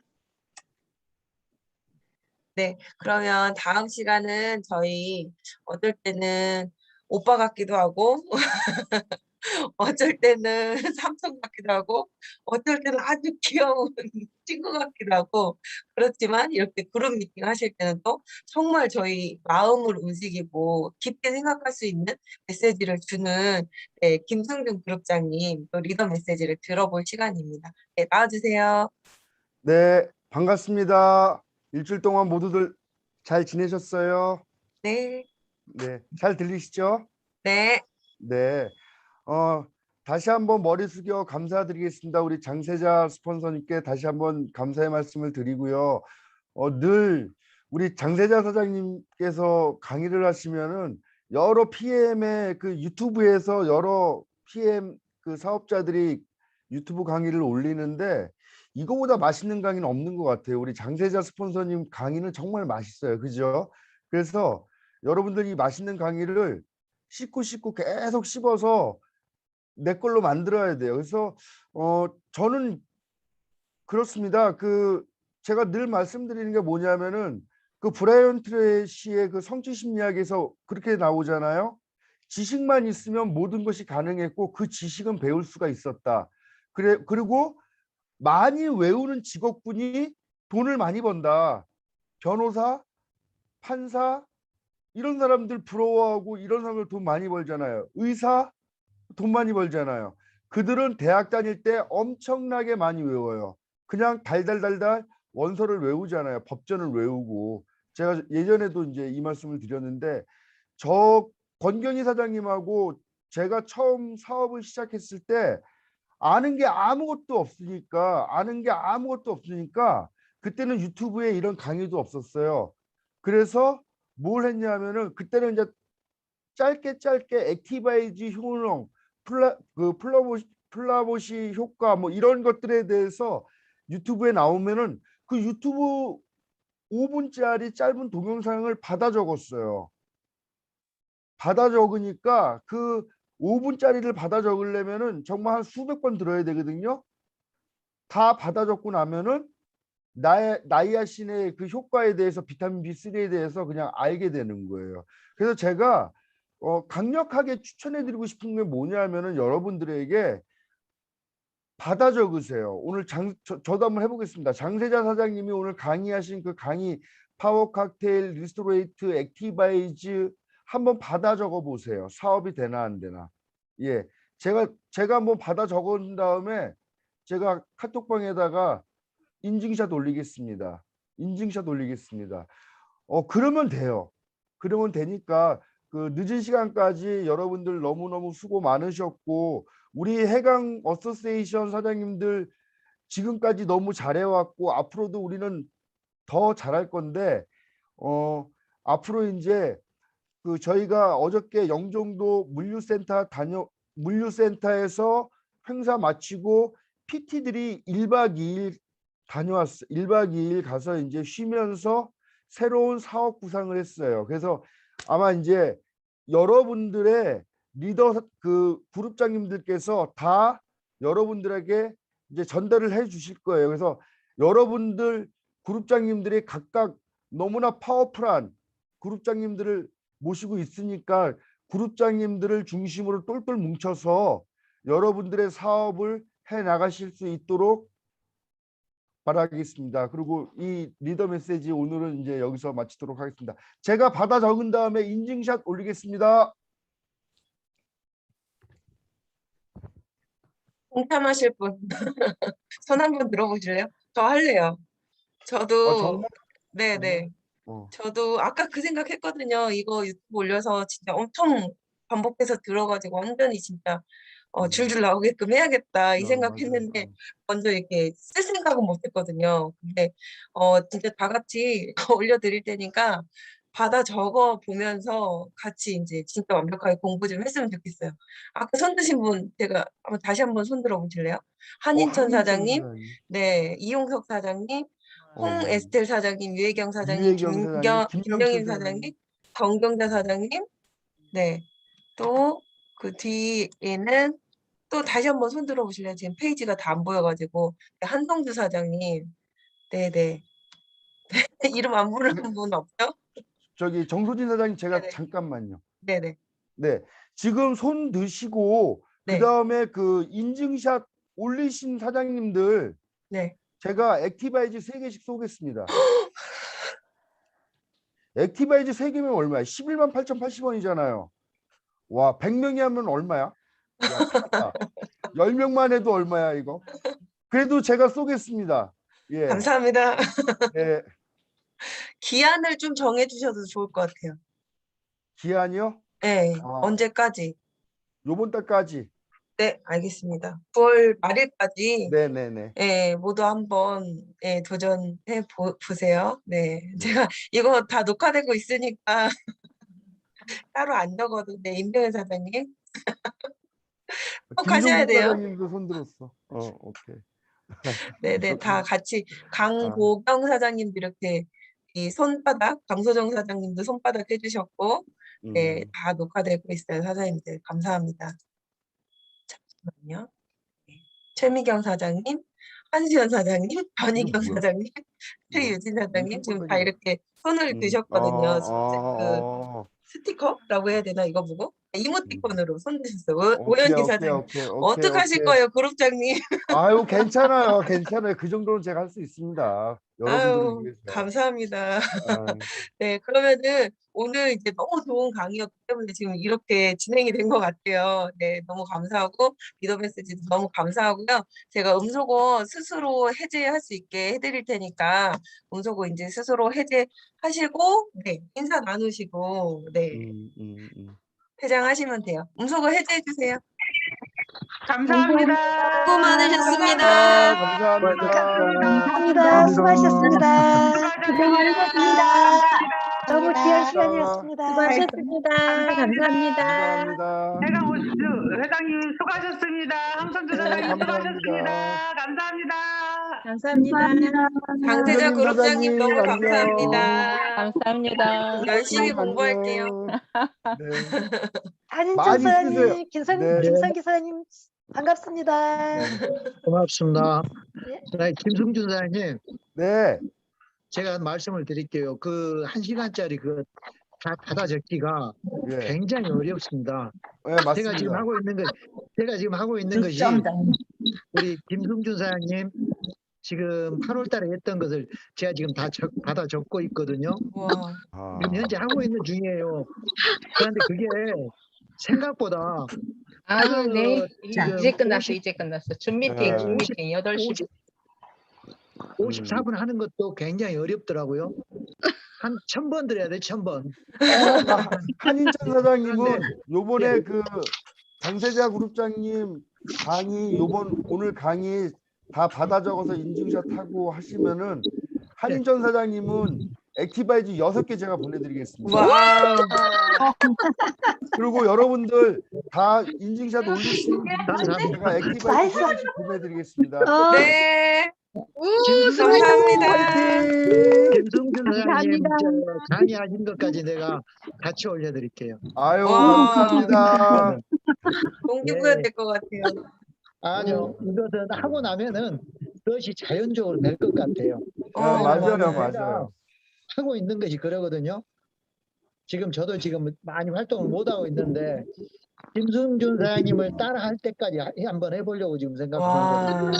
[SPEAKER 2] 네, 그러면 다음 시간은 저희 어떨 때는 오빠 같기도 하고 어쩔 때는 삼촌 같기도 하고 어떨 때는 아주 귀여운 친구 같기도 하고 그렇지만 이렇게 그룹 미팅 하실 때는 또 정말 저희 마음을 움직이고 깊게 생각할 수 있는 메시지를 주는 네, 김승준 그룹장님 또 리더 메시지를 들어볼 시간입니다. 네, 나와 주세요.
[SPEAKER 3] 네, 반갑습니다. 일주일 동안 모두들 잘 지내셨어요?
[SPEAKER 2] 네.
[SPEAKER 3] 네, 잘 들리시죠?
[SPEAKER 2] 네.
[SPEAKER 3] 네. 어, 다시 한번 머리 숙여 감사드리겠습니다. 우리 장세자 스폰서님께 다시 한번 감사의 말씀을 드리고요. 늘 우리 장세자 사장님께서 강의를 하시면은 여러 PM의 그 유튜브에서 여러 PM 그 사업자들이 유튜브 강의를 올리는데 이거보다 맛있는 강의는 없는 것 같아요. 우리 장세자 스폰서님 강의는 정말 맛있어요. 그죠? 그래서 여러분들이 이 맛있는 강의를 씹고 계속 씹어서 내 걸로 만들어야 돼요. 그래서 저는 그렇습니다. 그 제가 늘 말씀드리는 게 뭐냐면은 그 브라이언 트레이시의 그 성취 심리학에서 그렇게 나오잖아요. 지식만 있으면 모든 것이 가능했고 그 지식은 배울 수가 있었다. 그리고 많이 외우는 직업군이 돈을 많이 번다. 변호사, 판사 이런 사람들 부러워하고 이런 사람들 돈 많이 벌잖아요. 의사 돈 많이 벌잖아요. 그들은 대학 다닐 때 엄청나게 많이 외워요. 그냥 달달달달 원서를 외우잖아요. 법전을 외우고. 제가 예전에도 이제 이 말씀을 드렸는데 저 권경희 사장님하고 제가 처음 사업을 시작했을 때 아는 게 아무것도 없으니까 그때는 유튜브에 이런 강의도 없었어요. 그래서 뭘 했냐면은 그때는 이제 짧게 액티바이즈 효능, 플라보시 효과 뭐 이런 것들에 대해서 유튜브에 나오면은 그 유튜브 5분짜리 짧은 동영상을 받아 적었어요. 받아 적으니까 그 5분짜리를 받아 적으려면은 정말 한 수백 번 들어야 되거든요. 다 받아 적고 나면은 나이아신의 그 효과에 대해서 비타민 B3에 대해서 그냥 알게 되는 거예요. 그래서 제가 강력하게 추천해드리고 싶은 게 뭐냐면은 여러분들에게 받아 적으세요. 오늘 저도 한번 해보겠습니다. 장세자 사장님이 오늘 강의하신 그 강의 파워 칵테일 리스토레이트 액티바이즈 한번 받아 적어 보세요. 사업이 되나 안 되나. 예, 제가 한번 받아 적은 다음에 제가 카톡방에다가 인증샷 올리겠습니다. 인증샷 올리겠습니다. 그러면 돼요. 그러면 되니까 그 늦은 시간까지 여러분들 너무너무 수고 많으셨고 우리 해강 어소시에이션 사장님들 지금까지 너무 잘해왔고 앞으로도 우리는 더 잘할 건데 앞으로 이제 그 저희가 어저께 영종도 물류센터 물류센터에서 행사 마치고 PT들이 1박 2일 다녀왔어요. 1박 2일 가서 이제 쉬면서 새로운 사업 구상을 했어요. 그래서 아마 이제 여러분들의 리더 그 그룹장님들께서 다 여러분들에게 이제 전달을 해 주실 거예요. 그래서 여러분들 그룹장님들이 각각 너무나 파워풀한 그룹장님들을 모시고 있으니까 그룹장님들을 중심으로 똘똘 뭉쳐서 여러분들의 사업을 해 나가실 수 있도록 바라겠습니다. 그리고 이 리더 메시지 오늘은 이제 여기서 마치도록 하겠습니다. 제가 받아 적은 다음에 인증샷 올리겠습니다.
[SPEAKER 2] 동참하실 분. 손 한번 들어보실래요? 저 할래요. 저도
[SPEAKER 3] 정말?
[SPEAKER 2] 네네.
[SPEAKER 3] 어.
[SPEAKER 2] 저도 아까 그 생각했거든요. 이거 유튜브 올려서 진짜 엄청 반복해서 들어가지고 완전히 진짜 줄줄 나오게끔 해야겠다 이 생각했는데
[SPEAKER 3] 맞아요.
[SPEAKER 2] 먼저 이렇게 쓸 생각은 못했거든요. 근데 진짜 다 같이 올려드릴 테니까 받아 적어 보면서 같이 이제 진짜 완벽하게 공부 좀 했으면 좋겠어요. 아까 손 드신 분 제가 한번 다시 한번 손 들어 보실래요? 한인천 사장님,
[SPEAKER 3] 사장님.
[SPEAKER 2] 네, 이용석 사장님, 홍에스텔 사장님, 유혜경 사장님,
[SPEAKER 3] 유혜경 사장님,
[SPEAKER 2] 김영임
[SPEAKER 3] 김영철
[SPEAKER 2] 사장님,
[SPEAKER 3] 사장님.
[SPEAKER 2] 정경자 사장님, 네, 또 그 뒤에는 또 다시 한번 손 들어 보실래요? 지금 페이지가 다 안 보여가지고 한성주 사장님, 네네. 이름 안 부르는 분 없죠?
[SPEAKER 3] 저기 정소진 사장님 제가
[SPEAKER 2] 네네.
[SPEAKER 3] 잠깐만요.
[SPEAKER 2] 네네.
[SPEAKER 3] 네. 지금 손 드시고
[SPEAKER 2] 네.
[SPEAKER 3] 그다음에 그 인증샷 올리신 사장님들
[SPEAKER 2] 네.
[SPEAKER 3] 제가 액티바이즈 3개씩 쏘겠습니다. 액티바이즈 3개면 얼마야? 11만 8,080원이잖아요. 와, 100명이 하면 얼마야? 야, 크다. 10명만 해도 얼마야, 이거? 그래도 제가 쏘겠습니다. 예.
[SPEAKER 2] 감사합니다.
[SPEAKER 3] 예.
[SPEAKER 2] 기한을 좀 정해 주셔도 좋을 것 같아요.
[SPEAKER 3] 기한이요?
[SPEAKER 2] 네.
[SPEAKER 3] 아,
[SPEAKER 2] 언제까지?
[SPEAKER 3] 요번 달까지.
[SPEAKER 2] 네, 알겠습니다. 9월 말일까지
[SPEAKER 3] 네네네.
[SPEAKER 2] 예, 모두 한번 예, 도전해 보세요. 네. 제가 이거 다 녹화되고 있으니까 따로 안 적어도 네, 임병현 사장님 꼭 하셔야
[SPEAKER 3] 김종국
[SPEAKER 2] 돼요.
[SPEAKER 3] 사장님도 손 들었어. 오케이.
[SPEAKER 2] 네네, 다 같이
[SPEAKER 3] 아,
[SPEAKER 2] 강보경 사장님도 이렇게 이 손바닥, 강소정 사장님도 손바닥 해주셨고, 네,
[SPEAKER 3] 음.
[SPEAKER 2] 다 녹화되고 있어요, 사장님들. 감사합니다. 잠시만요. 네. 최미경 사장님, 한수연 사장님,
[SPEAKER 3] 이거
[SPEAKER 2] 변희경
[SPEAKER 3] 뭐야?
[SPEAKER 2] 사장님,
[SPEAKER 3] 이거
[SPEAKER 2] 최유진
[SPEAKER 3] 무슨
[SPEAKER 2] 사장님 지금 다
[SPEAKER 3] 손바닥이야?
[SPEAKER 2] 이렇게 손을
[SPEAKER 3] 아,
[SPEAKER 2] 드셨거든요. 그
[SPEAKER 3] 아, 아.
[SPEAKER 2] 스티커라고 해야 되나 이거 보고?
[SPEAKER 3] 음.
[SPEAKER 2] 이모티콘으로 손 드셨어요.
[SPEAKER 3] 오케이,
[SPEAKER 2] 오연기
[SPEAKER 3] 오케이,
[SPEAKER 2] 사장님.
[SPEAKER 3] 오케이, 오케이,
[SPEAKER 2] 어떡하실
[SPEAKER 3] 오케이.
[SPEAKER 2] 거예요, 그룹장님?
[SPEAKER 3] 아유, 괜찮아요, 괜찮아요. 그 정도는 제가 할 수 있습니다. 여러분들을
[SPEAKER 2] 아유,
[SPEAKER 3] 위해서.
[SPEAKER 2] 감사합니다.
[SPEAKER 3] 아,
[SPEAKER 2] 네, 그러면은 오늘 이제 너무 좋은 강의였기 때문에 지금 이렇게 진행이 된 것 같아요. 네, 너무 감사하고 리더 메시지도 너무 감사하고요. 제가 음소거 스스로 해제할 수 있게 해드릴 테니까 음소거 이제 스스로 해제하시고 네, 인사 나누시고 네, 퇴장하시면 돼요. 음소거 해제해 주세요.
[SPEAKER 4] 감사합니다.
[SPEAKER 5] 수고 많으셨습니다.
[SPEAKER 3] 감사합니다.
[SPEAKER 6] 감사합니다. 수고하셨습니다.
[SPEAKER 4] 수고하셨습니다.
[SPEAKER 6] 너무 귀한 시간이었습니다.
[SPEAKER 5] 수고하셨습니다. 감사합니다.
[SPEAKER 3] 감사합니다.
[SPEAKER 4] 해강호수 회장님 수고하셨습니다. 함선주
[SPEAKER 3] 네,
[SPEAKER 4] 사장님
[SPEAKER 3] 감사합니다.
[SPEAKER 4] 수고하셨습니다.
[SPEAKER 5] 감사합니다.
[SPEAKER 2] 강세자
[SPEAKER 3] 부장님,
[SPEAKER 2] 그룹장님 너무
[SPEAKER 3] 사장님,
[SPEAKER 2] 감사합니다.
[SPEAKER 1] 감사합니다.
[SPEAKER 2] 열심히
[SPEAKER 3] 안녕.
[SPEAKER 2] 공부할게요.
[SPEAKER 3] 네.
[SPEAKER 6] 한인철
[SPEAKER 3] 많이 쓰세요.
[SPEAKER 6] 사장님,
[SPEAKER 3] 네.
[SPEAKER 6] 김성 기사님 반갑습니다.
[SPEAKER 7] 고맙습니다.
[SPEAKER 6] 네.
[SPEAKER 7] 네, 김승준 사장님,
[SPEAKER 3] 네.
[SPEAKER 7] 제가 말씀을 드릴게요. 그 1시간짜리 그 받아 적기가
[SPEAKER 3] 예.
[SPEAKER 7] 굉장히 어렵습니다.
[SPEAKER 3] 네,
[SPEAKER 7] 제가
[SPEAKER 3] 맞습니다.
[SPEAKER 7] 지금 하고 있는 것이 우리 김승준 사장님 지금 8월 달에 했던 것을 제가 지금 다 받아 적고 있거든요.
[SPEAKER 2] 와,
[SPEAKER 3] 아,
[SPEAKER 7] 지금 현재 하고 있는 중이에요. 그런데 그게 생각보다
[SPEAKER 1] 네.
[SPEAKER 7] 지금
[SPEAKER 1] 이제 끝났어. 줌 미팅, 8시.
[SPEAKER 7] 54분 하는 것도 굉장히 어렵더라고요. 한 1000번 들어야 돼, 1000번.
[SPEAKER 3] 한인천 사장님은 요번에 그 장세자 그룹장님 강의 오늘 강의 다 받아 적어서 인증샷 하고 하시면은 한인천 사장님은 액티바이즈 6개 제가 보내드리겠습니다.
[SPEAKER 2] 와우.
[SPEAKER 3] 그리고 여러분들 다 인증샷 올리시면
[SPEAKER 7] 감사합니다.
[SPEAKER 3] 제가 액티바이즈
[SPEAKER 6] 나이스.
[SPEAKER 3] 3개씩 보내드리겠습니다.
[SPEAKER 2] 네.
[SPEAKER 7] 감사합니다.
[SPEAKER 2] 감사합니다.
[SPEAKER 7] 김승준 사장님
[SPEAKER 5] 감사합니다.
[SPEAKER 7] 강의하신 것까지 내가 같이 올려드릴게요.
[SPEAKER 3] 아유
[SPEAKER 2] 와.
[SPEAKER 3] 감사합니다.
[SPEAKER 2] 동기부여
[SPEAKER 7] 네.
[SPEAKER 2] 될 것 같아요.
[SPEAKER 7] 아니요, 이것은 하고 나면은 그것이 자연적으로 될 것 같아요.
[SPEAKER 3] 맞아요,
[SPEAKER 7] 내가
[SPEAKER 3] 맞아요.
[SPEAKER 7] 하고 있는 것이 그러거든요. 지금 저도 지금 많이 활동을 못 하고 있는데 김승준 사장님을 따라할 때까지 한번 해보려고 지금 생각하고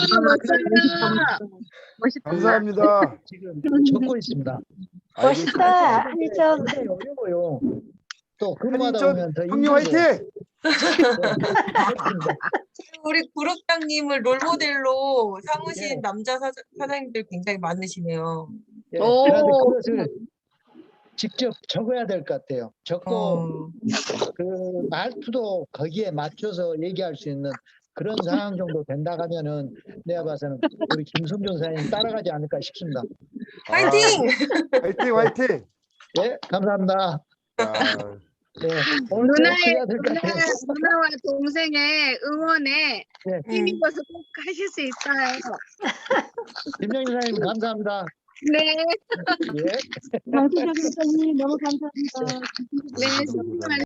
[SPEAKER 3] 감사합니다.
[SPEAKER 7] 지금 적고 있습니다.
[SPEAKER 6] 멋있다. 한희정.
[SPEAKER 7] 굉장히 어려워요. 또 근무하다
[SPEAKER 3] 한희정
[SPEAKER 7] 보면 더
[SPEAKER 3] 형님
[SPEAKER 7] 힘들고.
[SPEAKER 3] 화이팅!
[SPEAKER 2] 우리 구rop장님을 롤모델로 삼으신
[SPEAKER 7] 예.
[SPEAKER 2] 남자 사장님들 굉장히 많으시네요.
[SPEAKER 7] 예, 그런데 그것을 직접 적어야 될 것 같아요. 적고
[SPEAKER 2] 어.
[SPEAKER 7] 그 말투도 거기에 맞춰서 얘기할 수 있는 그런 상황 정도 된다 하면은 내가 봐서는 우리 김승준 사장님 따라가지 않을까 싶습니다.
[SPEAKER 2] 파이팅!
[SPEAKER 3] 화이팅 화이팅!
[SPEAKER 7] 예, 감사합니다.
[SPEAKER 3] 아,
[SPEAKER 7] 네, 오늘
[SPEAKER 5] 누나의
[SPEAKER 7] 해야 될 것 같아요.
[SPEAKER 5] 누나와 동생의 응원에
[SPEAKER 7] 네.
[SPEAKER 5] 힘입어서 꼭 하실 수 있어요.
[SPEAKER 7] 김영희 사장님 감사합니다.
[SPEAKER 5] 네,
[SPEAKER 7] 예.
[SPEAKER 5] 장수장 선생님 너무 감사합니다. 네, 정말